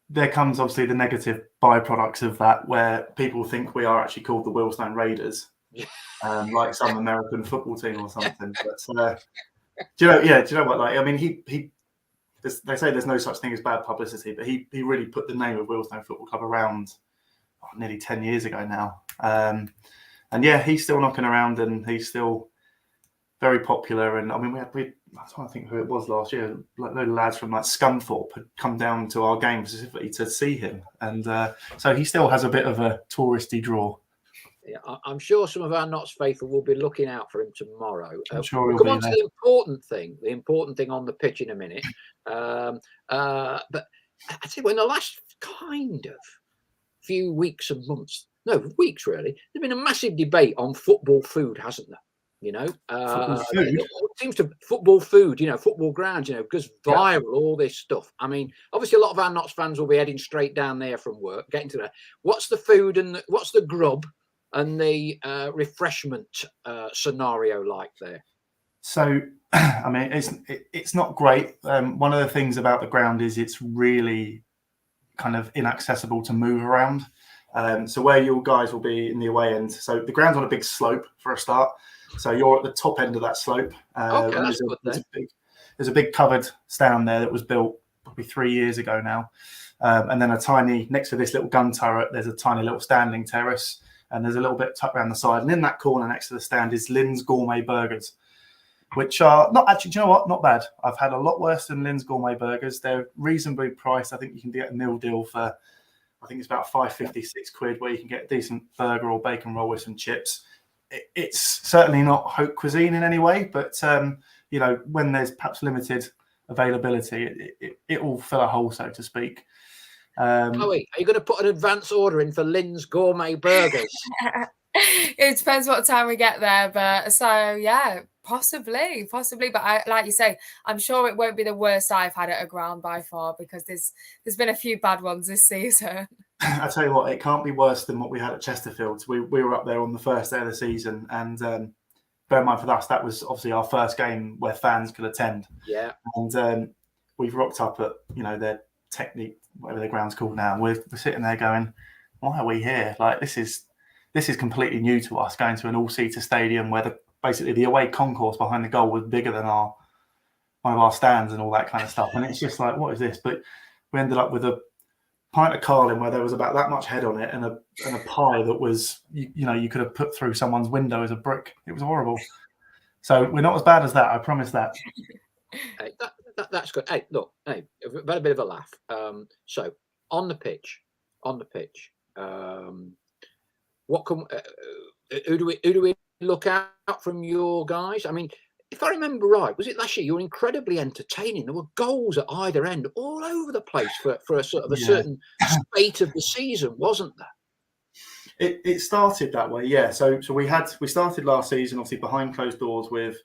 there comes obviously the negative byproducts of that, where people think we are actually called the Wealdstone Raiders, like some American football team or something. But do you know what? Like, I mean, he. They say there's no such thing as bad publicity, but he really put the name of Wealdstone Football Club around nearly 10 years ago now. He's still knocking around and he's still very popular. And I mean, I'm trying to think who it was last year. Like, load of lads from like Scunthorpe had come down to our game specifically to see him. And so he still has a bit of a touristy draw. Yeah, I'm sure some of our Notts faithful will be looking out for him tomorrow. I'm sure we'll come on to the important thing on the pitch in a minute. But I think in the last kind of few weeks and months, weeks really, there's been a massive debate on football food, hasn't there? It seems to football food, football grounds, goes viral, all this stuff. I mean, obviously a lot of our Notts fans will be heading straight down there from work, getting to that. What's the food and what's the grub and the refreshment scenario like there? So, I mean, it's not great. One of the things about the ground is it's really kind of inaccessible to move around. So where your guys will be in the away end. So the ground's on a big slope for a start. So you're at the top end of that slope. There's a big covered stand there that was built probably 3 years ago now. And then next to this little gun turret, there's a tiny little standing terrace. And there's a little bit tucked around the side. And in that corner next to the stand is Lynn's Gourmet Burgers, which are not actually, do you know what? Not bad. I've had a lot worse than Lynn's Gourmet Burgers. They're reasonably priced. I think you can get a meal deal for I think it's about £5.56 where you can get a decent burger or bacon roll with some chips. It's certainly not haute cuisine in any way, but when there's perhaps limited availability, it will fill a hole, so to speak. Chloe, are you going to put an advance order in for Lynn's Gourmet Burgers? It depends what time we get there, but so yeah, possibly. But like you say, I'm sure it won't be the worst I've had at a ground by far, because there's been a few bad ones this season. I tell you what, it can't be worse than what we had at Chesterfield. We were up there on the first day of the season, and bear in mind for us, that was obviously our first game where fans could attend. Yeah, and we've rocked up at their Technique, whatever the ground's called now. We're sitting there going, why are we here? Like, this is completely new to us, going to an all-seater stadium where basically the away concourse behind the goal was bigger than one of our stands and all that kind of stuff. And it's just like, what is this? But we ended up with a pint of Carlin where there was about that much head on it, and a pie that was you could have put through someone's window as a brick. It was horrible. So we're not as bad as that, I promise that. Hey, that's good. Hey, look, we've had a bit of a laugh. So on the pitch, what can who do we look out from your guys? I mean, if I remember right, was it last year? You were incredibly entertaining. There were goals at either end, all over the place for a sort of a certain spate of the season, wasn't there? It started that way, yeah. So we started last season obviously behind closed doors with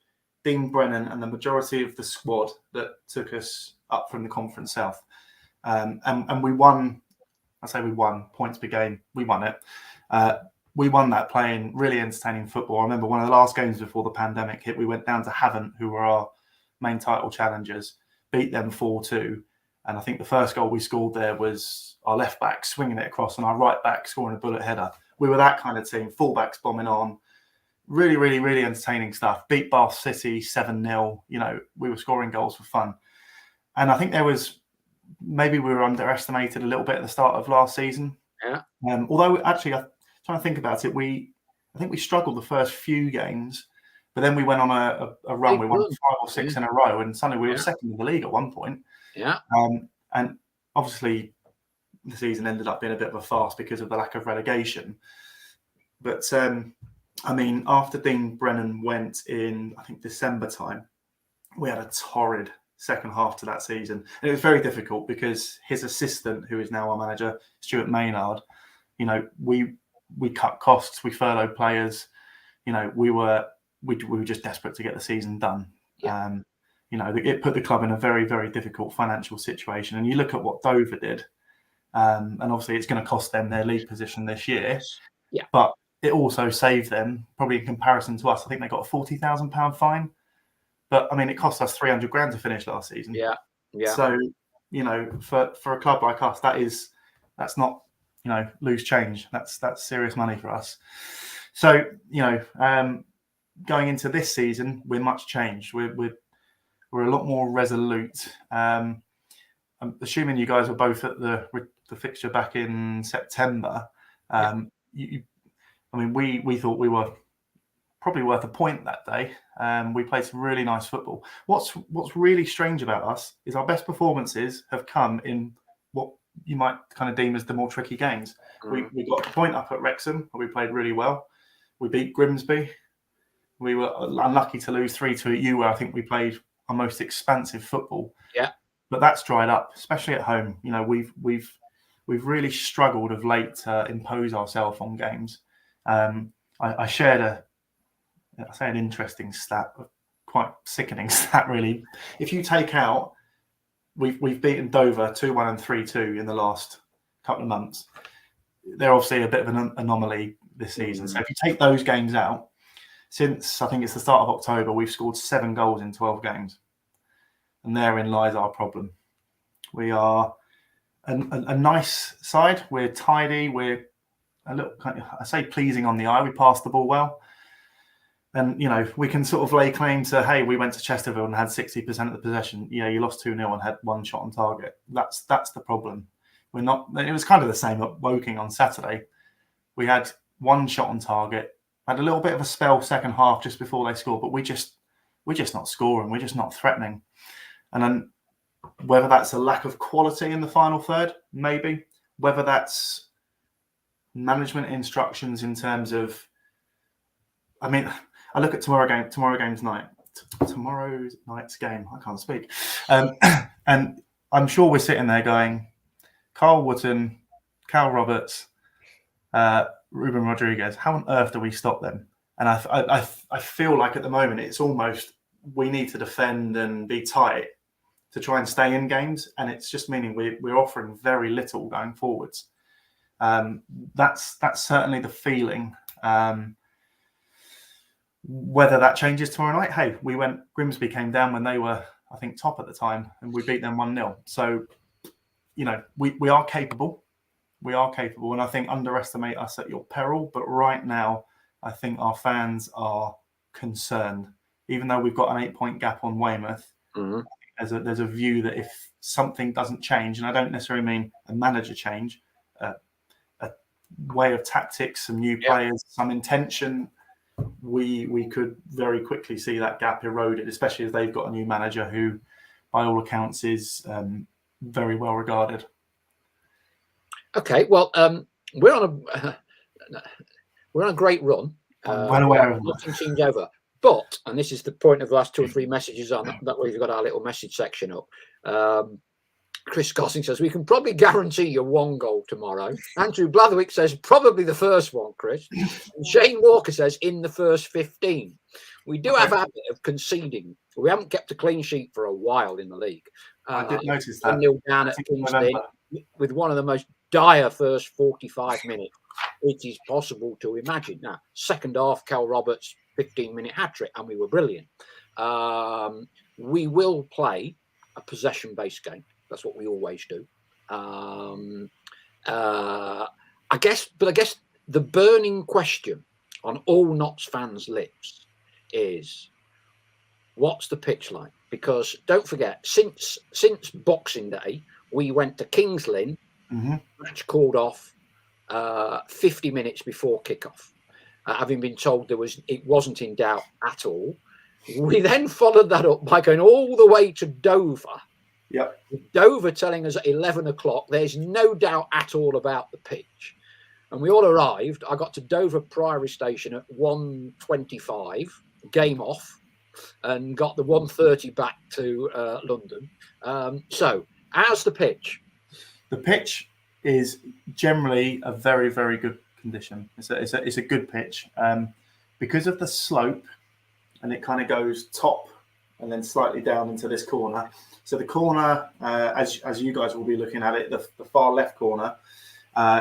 Dean Brennan and the majority of the squad that took us up from the Conference South, and we won. I say we won points per game. We won it. We won that playing really entertaining football. I remember one of the last games before the pandemic hit, we went down to Havant, who were our main title challengers, beat them 4-2. And I think the first goal we scored there was our left back swinging it across and our right back scoring a bullet header. We were that kind of team, fullbacks bombing on. Really, really, really entertaining stuff. Beat Bath City 7-0. We were scoring goals for fun. And I think maybe we were underestimated a little bit at the start of last season. Yeah. Although actually, I'm trying to think about it, I think we struggled the first few games, but then we went on a run. We won 5 or 6 in a row, and suddenly we were second in the league at one point. Yeah. And obviously, the season ended up being a bit of a farce because of the lack of relegation. But I mean, after Dean Brennan went in, I think December time, we had a torrid second half to that season. And it was very difficult because his assistant, who is now our manager, Stuart Maynard, we cut costs, we furloughed players. We were just desperate to get the season done. Yeah. It put the club in a very, very difficult financial situation. And you look at what Dover did, and obviously it's going to cost them their league position this year. Yeah. But it also saved them, probably in comparison to us. I think they got a £40,000 fine. But I mean, it cost us $300,000 to finish last season. Yeah. Yeah. So, for a club like us, that's not, loose change. That's serious money for us. So, going into this season, we're much changed. We're a lot more resolute. I'm assuming you guys were both at the fixture back in September. We thought we were probably worth a point that day. We played some really nice football. What's really strange about us is our best performances have come in what you might kind of deem as the more tricky games. We got a point up at Wrexham, where we played really well. We beat Grimsby. We were unlucky to lose 3-2 at you, where I think we played our most expansive football. Yeah, but that's dried up, especially at home. We've really struggled of late to impose ourselves on games. I shared an interesting stat, quite sickening stat, really. If you take out, we've beaten Dover 2-1 and 3-2 in the last couple of months. They're obviously a bit of an anomaly this season. So if you take those games out, since I think it's the start of October, we've scored 7 goals in 12 games. And therein lies our problem. We are a nice side. We're tidy. We're a little, I say, pleasing on the eye. We pass the ball well. And, we can sort of lay claim to, hey, we went to Chesterfield and had 60% of the possession. You lost 2-0 and had 1 shot on target. That's the problem. We're not. It was kind of the same at Woking on Saturday. We had 1 shot on target. Had a little bit of a spell second half just before they scored, but we're just not scoring. We're just not threatening. And then whether that's a lack of quality in the final third, maybe. whether that's management instructions in terms of, I mean, I look at tomorrow's night's game. I can't speak. And I'm sure we're sitting there going, Carl Wootton, Cal Roberts, Ruben Rodriguez, how on earth do we stop them? And I feel like at the moment it's almost we need to defend and be tight to try and stay in games, and it's just meaning we're offering very little going forwards. That's certainly the feeling. Whether that changes tomorrow night, hey, Grimsby came down when they were, I think, top at the time, and we beat them 1-0. So, we are capable. We are capable, and I think underestimate us at your peril. But right now, I think our fans are concerned. Even though we've got an 8-point gap on Weymouth, there's a view that if something doesn't change, and I don't necessarily mean a manager change, a way of tactics, some new players, some intention, we could very quickly see that gap eroded, especially as they've got a new manager who, by all accounts, is very well regarded. Okay, well, we're on a great run. I'm well aware of nothing seems over. But, and this is the point of the last 2 or 3 messages on that we've got our little message section up. Chris Gossing says, we can probably guarantee you 1 goal tomorrow. Andrew Blatherwick says, probably the first one, Chris. And Shane Walker says, in the first 15. We do have a habit of conceding. We haven't kept a clean sheet for a while in the league. I did notice that. 1-0 down at Kingston with one of the most dire first 45 minutes it is possible to imagine. Now, second half, Cal Roberts, 15-minute hat-trick, and we were brilliant. We will play a possession-based game. That's what we always do. I guess the burning question on all Notts fans' lips is, what's the pitch like? Because don't forget, since Boxing Day, we went to Kings Lynn, match called off 50 minutes before kickoff. Having been told it wasn't in doubt at all. We then followed that up by going all the way to Dover. Yep. Dover telling us at 11 o'clock there's no doubt at all about the pitch. And we all arrived. I got to Dover Priory Station at 1:25, game off, and got the 1:30 back to London. So, how's the pitch? The pitch is generally a very, very good condition. It's a good pitch because of the slope, and it kind of goes top and then slightly down into this corner. So the corner, as you guys will be looking at it, the far left corner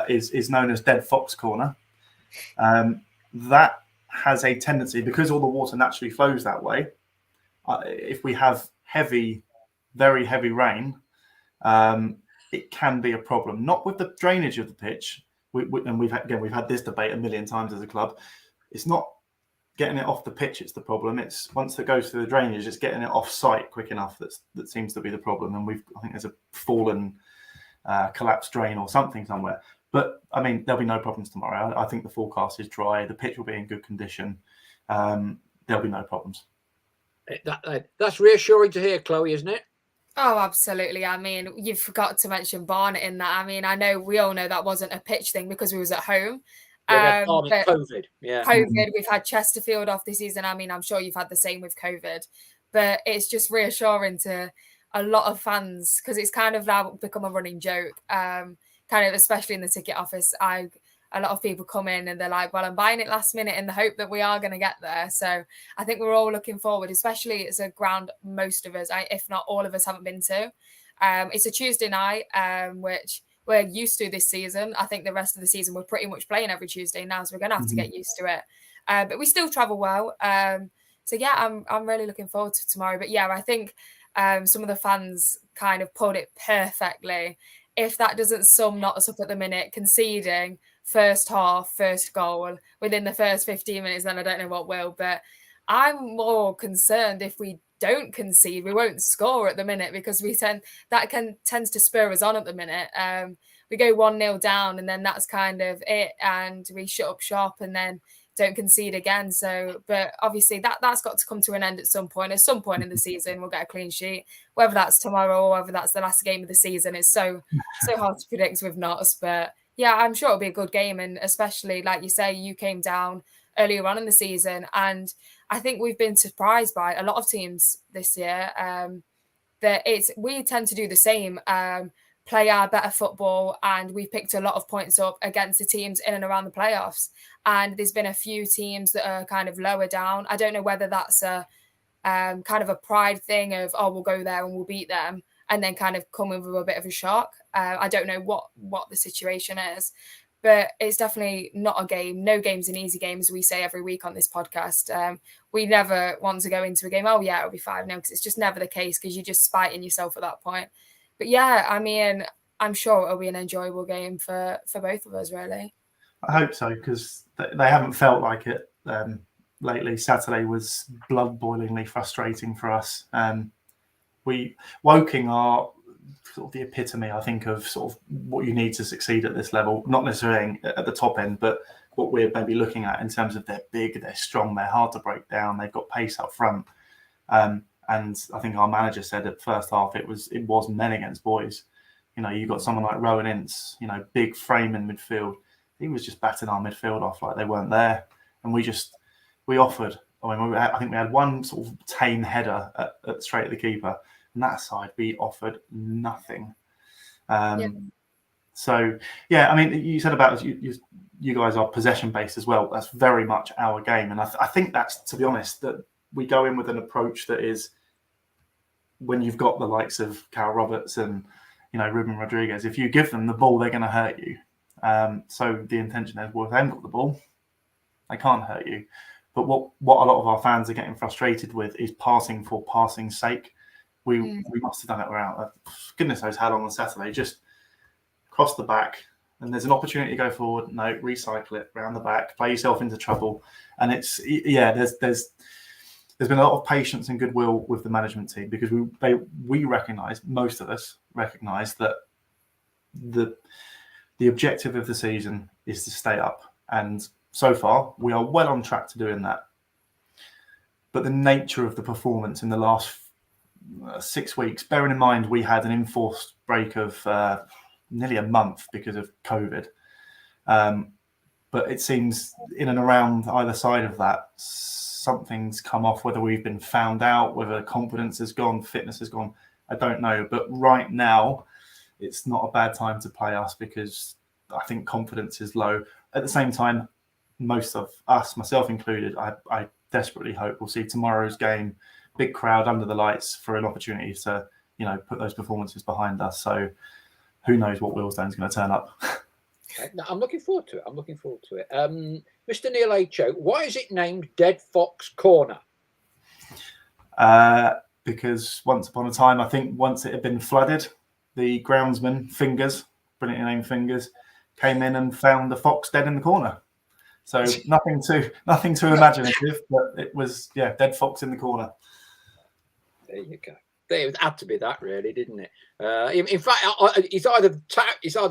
is known as Dead Fox Corner. That has a tendency, because all the water naturally flows that way. If we have very heavy rain, it can be a problem. Not with the drainage of the pitch. We've had this debate a million times as a club. It's not getting it off the pitch it's the problem. It's once it goes through the drainage, it's getting it off site quick enough that seems to be the problem. And I think there's a fallen collapsed drain or something somewhere. But I mean, there'll be no problems tomorrow. I think the forecast is dry. The pitch will be in good condition. There'll be no problems. That's reassuring to hear, Chloe, isn't it? Oh, absolutely. I mean, you forgot to mention Barnet in that. I mean, I know we all know that wasn't a pitch thing because we was at home. But COVID. Yeah. COVID, we've had Chesterfield off this season. I mean, I'm sure you've had the same with COVID. But it's just reassuring to a lot of fans because it's kind of now become a running joke. Kind of, especially in the ticket office, a lot of people come in and they're like, well, I'm buying it last minute in the hope that we are going to get there. So I think we're all looking forward, especially it's a ground most of us, if not all of us, haven't been to. It's a Tuesday night, which we're used to this season. I think the rest of the season we're pretty much playing every Tuesday now, so we're going to have to get used to it. But we still travel well. So yeah, I'm really looking forward to tomorrow. But yeah, I think some of the fans kind of pulled it perfectly. If that doesn't sum Notts up at the minute, conceding first half, first goal within the first 15 minutes, then I don't know what will. But I'm more concerned if we don't concede, we won't score at the minute because tends to spur us on at the minute. We go 1-0 down and then that's kind of it, and we shut up shop, and then don't concede again. So, but obviously that's got to come to an end at some point. At some point in the season, we'll get a clean sheet. Whether that's tomorrow or whether that's the last game of the season, it's so hard to predict with Notts. But yeah, I'm sure it'll be a good game, and especially like you say, you came down earlier on in the season, and I think we've been surprised by a lot of teams this year. That we tend to do the same. Play our better football, and we've picked a lot of points up against the teams in and around the playoffs. And there's been a few teams that are kind of lower down. I don't know whether that's a kind of a pride thing of, oh, we'll go there and we'll beat them, and then kind of come with a bit of a shock. I don't know what the situation is, but it's definitely not a game. No game's an easy game, as we say every week on this podcast. We never want to go into a game, oh yeah, it'll be 5-0, because it's just never the case, because you're just spiting yourself at that point. But yeah, I mean, I'm sure it'll be an enjoyable game for both of us, really. I hope so, because they haven't felt like it lately. Saturday was blood-boilingly frustrating for us. Woking are sort of the epitome, I think, of sort of what you need to succeed at this level. Not necessarily at the top end, but what we're maybe looking at in terms of they're big, they're strong, they're hard to break down, they've got pace up front. And I think our manager said at first half it was men against boys. You know, you got someone like Rowe and Ince, you know, big frame in midfield. He was just batting our midfield off like they weren't there, and we offered. I think we had one sort of tame header at straight at the keeper, and that side we offered nothing. So yeah, I mean, you said about you guys are possession based as well. That's very much our game, and I think that's, to be honest, that we go in with an approach that is, when you've got the likes of Carl Roberts and, you know, Ruben Rodriguez, if you give them the ball, they're going to hurt you. So the intention is, well, if they haven't got the ball, they can't hurt you. But what a lot of our fans are getting frustrated with is passing for passing's sake. We must have done it around, goodness knows how long on Saturday, just cross the back, and there's an opportunity to go forward. No, recycle it round the back, play yourself into trouble. And it's, yeah, there's been a lot of patience and goodwill with the management team, because we recognise, most of us recognise, that the objective of the season is to stay up, and so far we are well on track to doing that. But the nature of the performance in the last 6 weeks, bearing in mind we had an enforced break of nearly a month because of COVID, but it seems in and around either side of that, something's come off. Whether we've been found out, whether confidence has gone, fitness has gone, I don't know. But right now, it's not a bad time to play us, because I think confidence is low. At the same time, most of us, myself included, I desperately hope we'll see tomorrow's game, big crowd under the lights, for an opportunity to, you know, put those performances behind us. So who knows what Wealdstone's going to turn up. Okay. No, I'm looking forward to it. Mr. Neil H.O., why is it named Dead Fox Corner? Because once upon a time, I think once it had been flooded, the groundsman, Fingers, brilliantly named Fingers, came in and found the fox dead in the corner. So nothing too imaginative, but it was, yeah, dead fox in the corner. There you go. It had to be that, really, didn't it? In fact, he's either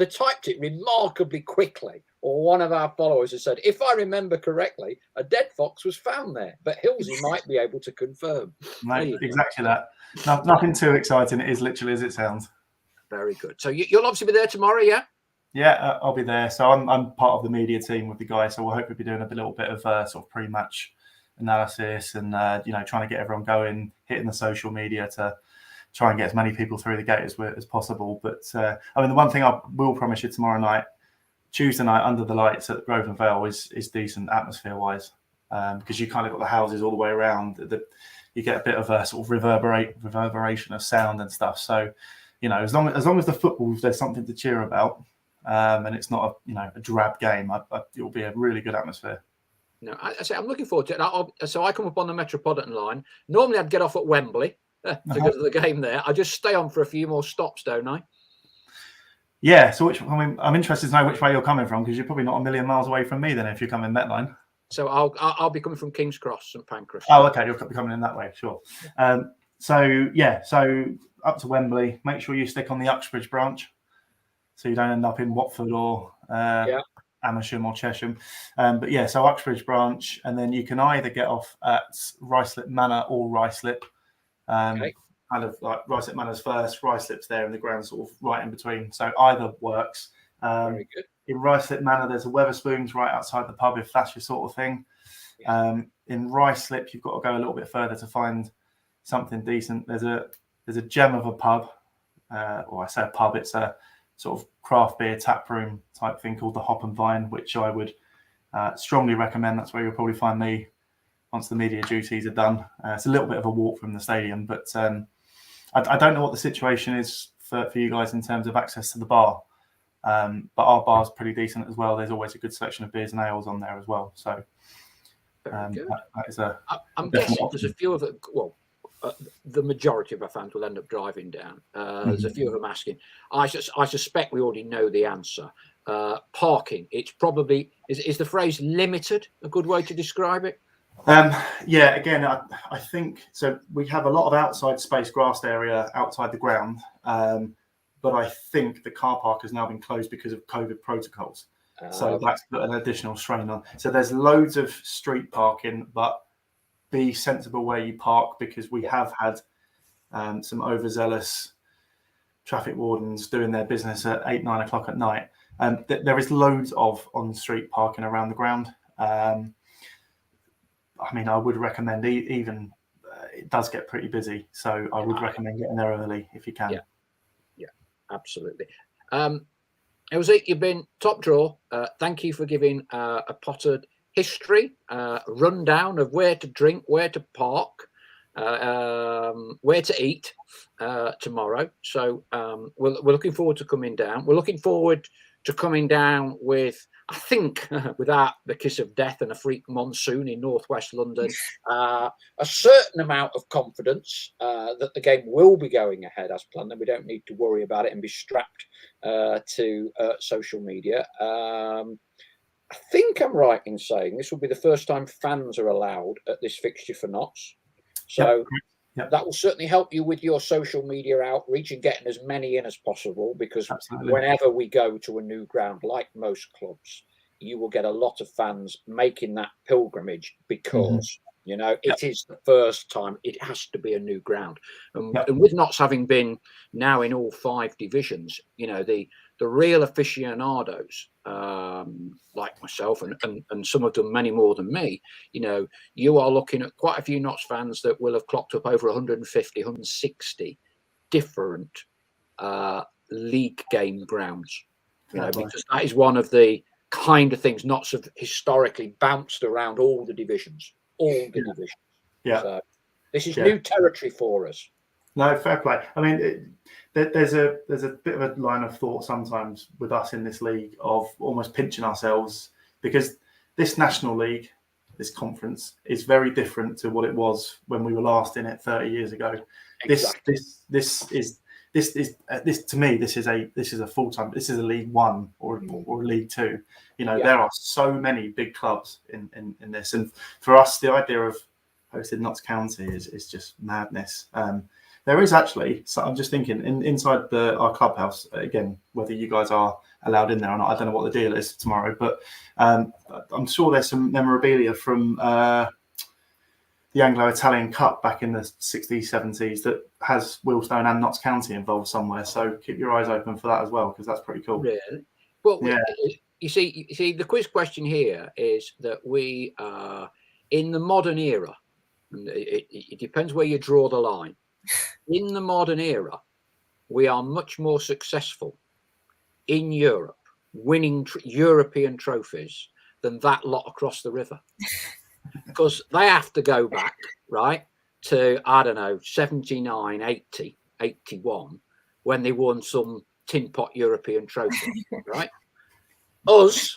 typed it remarkably quickly, or one of our followers has said, if I remember correctly, a dead fox was found there. But Hillsey might be able to confirm. Right, exactly that. Nothing too exciting. It is literally as it sounds. Very good. So you'll obviously be there tomorrow, yeah? Yeah, I'll be there. So I'm part of the media team with the guys. So we'll hopefully be doing a little bit of sort of pre-match analysis and you know, trying to get everyone going, hitting the social media to try and get as many people through the gate as possible. But I mean, the one thing I will promise you tomorrow night, Tuesday night under the lights at Grosvenor Vale is decent atmosphere wise, because you kind of got the houses all the way around. You get a bit of a sort of reverberation of sound and stuff. So, you know, as long as the football, there's something to cheer about, and it's not a drab game, it will be a really good atmosphere. No, I say I'm looking forward to it. So I come up on the Metropolitan line. Normally I'd get off at Wembley because of the game there. I just stay on for a few more stops, don't I? Yeah. So I'm interested to know which way you're coming from, because you're probably not a million miles away from me then if you're coming Metline. So I'll be coming from King's Cross, St Pancras. Oh, okay. You'll be coming in that way, sure. So up to Wembley. Make sure you stick on the Uxbridge branch, so you don't end up in Watford or Amersham or Chesham. But yeah, so Uxbridge branch, and then you can either get off at Ruislip Manor or Ruislip. Okay. Kind of like Ruislip Manor's first, Ruislip's there in the ground, sort of right in between. So either works. Very good. In Ruislip Manor, there's a Wetherspoons right outside the pub if that's your sort of thing. Yeah. In Ruislip, you've got to go a little bit further to find something decent. There's a gem of a pub, or I say a pub, it's a sort of craft beer tap room type thing called the Hop and Vine, which I would strongly recommend. That's where you'll probably find me once the media duties are done. It's a little bit of a walk from the stadium, but I don't know what the situation is for you guys in terms of access to the bar. But our bar's pretty decent as well. There's always a good selection of beers and ales on there as well. So that is I'm guessing there's a few of it. Well, the majority of our fans will end up driving down. There's a few of them asking. I suspect we already know the answer. Parking. It's probably is the phrase limited a good way to describe it? Yeah, again, I think so. We have a lot of outside space, grassed area outside the ground, but I think the car park has now been closed because of COVID protocols. So that's put an additional strain on. So there's loads of street parking, but be sensible where you park, because we have had some overzealous traffic wardens doing their business at 8-9 o'clock at night. There is loads of on-street parking around the ground. I mean, I would recommend even it does get pretty busy, so I would recommend getting there early if you can. Yeah, absolutely. Jose, you've been top draw. Thank you for giving a potted history, rundown of where to drink, where to park, where to eat tomorrow. So we're looking forward to coming down. We're looking forward to coming down with, I think, without the kiss of death and a freak monsoon in northwest London, a certain amount of confidence that the game will be going ahead as planned, and we don't need to worry about it and be strapped to social media. I think I'm right in saying this will be the first time fans are allowed at this fixture for Notts. So Yep. that will certainly help you with your social media outreach and getting as many in as possible, because whenever we go to a new ground, like most clubs, you will get a lot of fans making that pilgrimage because, you know, it is the first time. It has to be a new ground. And with Notts having been now in all 5 divisions, you know, the real aficionados, like myself and some of them many more than me, you know, you are looking at quite a few Notts fans that will have clocked up over 150, 160 different league game grounds, you know, because that is one of the kind of things Notts have historically bounced around all the divisions. Yeah. So this is new territory for us. No, fair play. I mean, there's a bit of a line of thought sometimes with us in this league of almost pinching ourselves, because this National League, this conference, is very different to what it was when we were last in it 30 years ago. Exactly. This to me, this is a full-time. This is a League One or League Two. You know, there are so many big clubs in this, and for us, the idea of hosting Notts County is just madness. There is actually, so I'm just thinking, inside our clubhouse, again, whether you guys are allowed in there or not, I don't know what the deal is tomorrow, but I'm sure there's some memorabilia from the Anglo-Italian Cup back in the 60s, 70s that has Wealdstone and Notts County involved somewhere. So keep your eyes open for that as well, because that's pretty cool. Really? Well, you see, the quiz question here is that we are in the modern era, and it depends where you draw the line. In the modern era, we are much more successful in Europe, winning European trophies than that lot across the river, because they have to go back, right, to, I don't know, 79, 80, 81, when they won some tin pot European trophy, right? Us,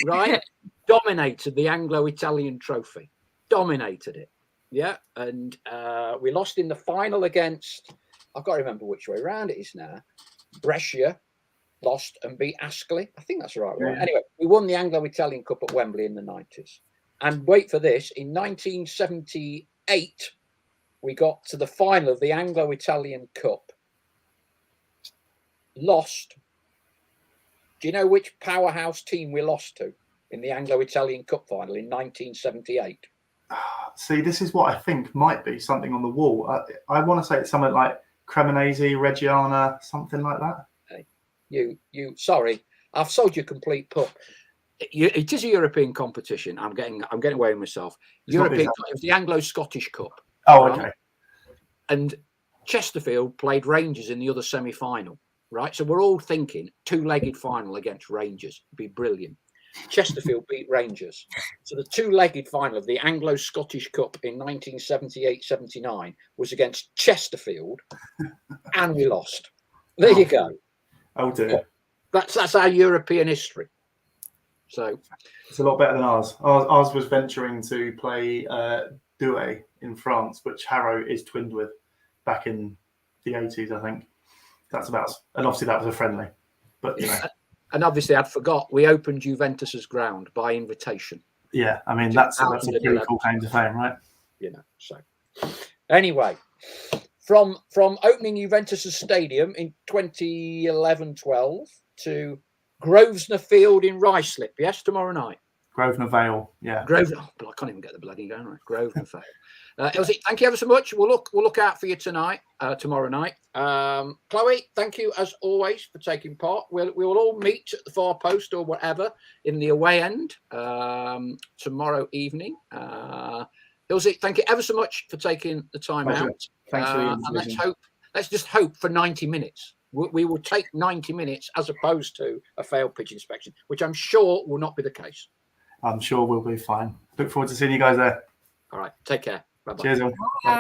right, dominated the Anglo-Italian trophy, dominated it. Yeah, and we lost in the final against, I've got to remember which way around it is now. Brescia lost and beat Ascoli. I think that's the right one. Anyway, we won the Anglo-Italian Cup at Wembley in the 90s. And wait for this, in 1978, we got to the final of the Anglo-Italian Cup. Lost Do you know which powerhouse team we lost to in the Anglo-Italian Cup final in 1978? See, this is what I think might be something on the wall. I want to say it's something like Cremonese, Reggiana, something like that. Hey, sorry, I've sold you complete pup. It is a European competition. I'm getting away with myself. It was the Anglo-Scottish Cup. Oh, okay. Right? And Chesterfield played Rangers in the other semi-final, right? So we're all thinking two-legged final against Rangers would be brilliant. Chesterfield beat Rangers. So the two-legged final of the Anglo-Scottish Cup in 1978-79 was against Chesterfield, and we lost. There you go. Oh dear. That's our European history. So it's a lot better than ours. Ours was venturing to play Douai in France, which Harrow is twinned with back in the 80s, I think. That's about, and obviously that was a friendly. But you know. And obviously I'd forgot we opened Juventus's ground by invitation. Yeah, I mean that's a pretty cool claim to fame, right? You know, so anyway, from opening Juventus's stadium in 2011-12 to Grosvenor Field in Ruislip, yes, tomorrow night. Grosvenor Vale, yeah. Grosvenor, I can't even get the bloody going right. Grosvenor Vale. Elsie, thank you ever so much. We'll look out for you tomorrow night. Chloe, thank you as always for taking part. We will all meet at the far post or whatever in the away end tomorrow evening. Elsie, thank you ever so much for taking the time out. Thanks for the and let's just hope for 90 minutes. We will take 90 minutes as opposed to a failed pitch inspection, which I'm sure will not be the case. I'm sure we'll be fine. Look forward to seeing you guys there. All right. Take care. Bye-bye. Cheers, all. Bye.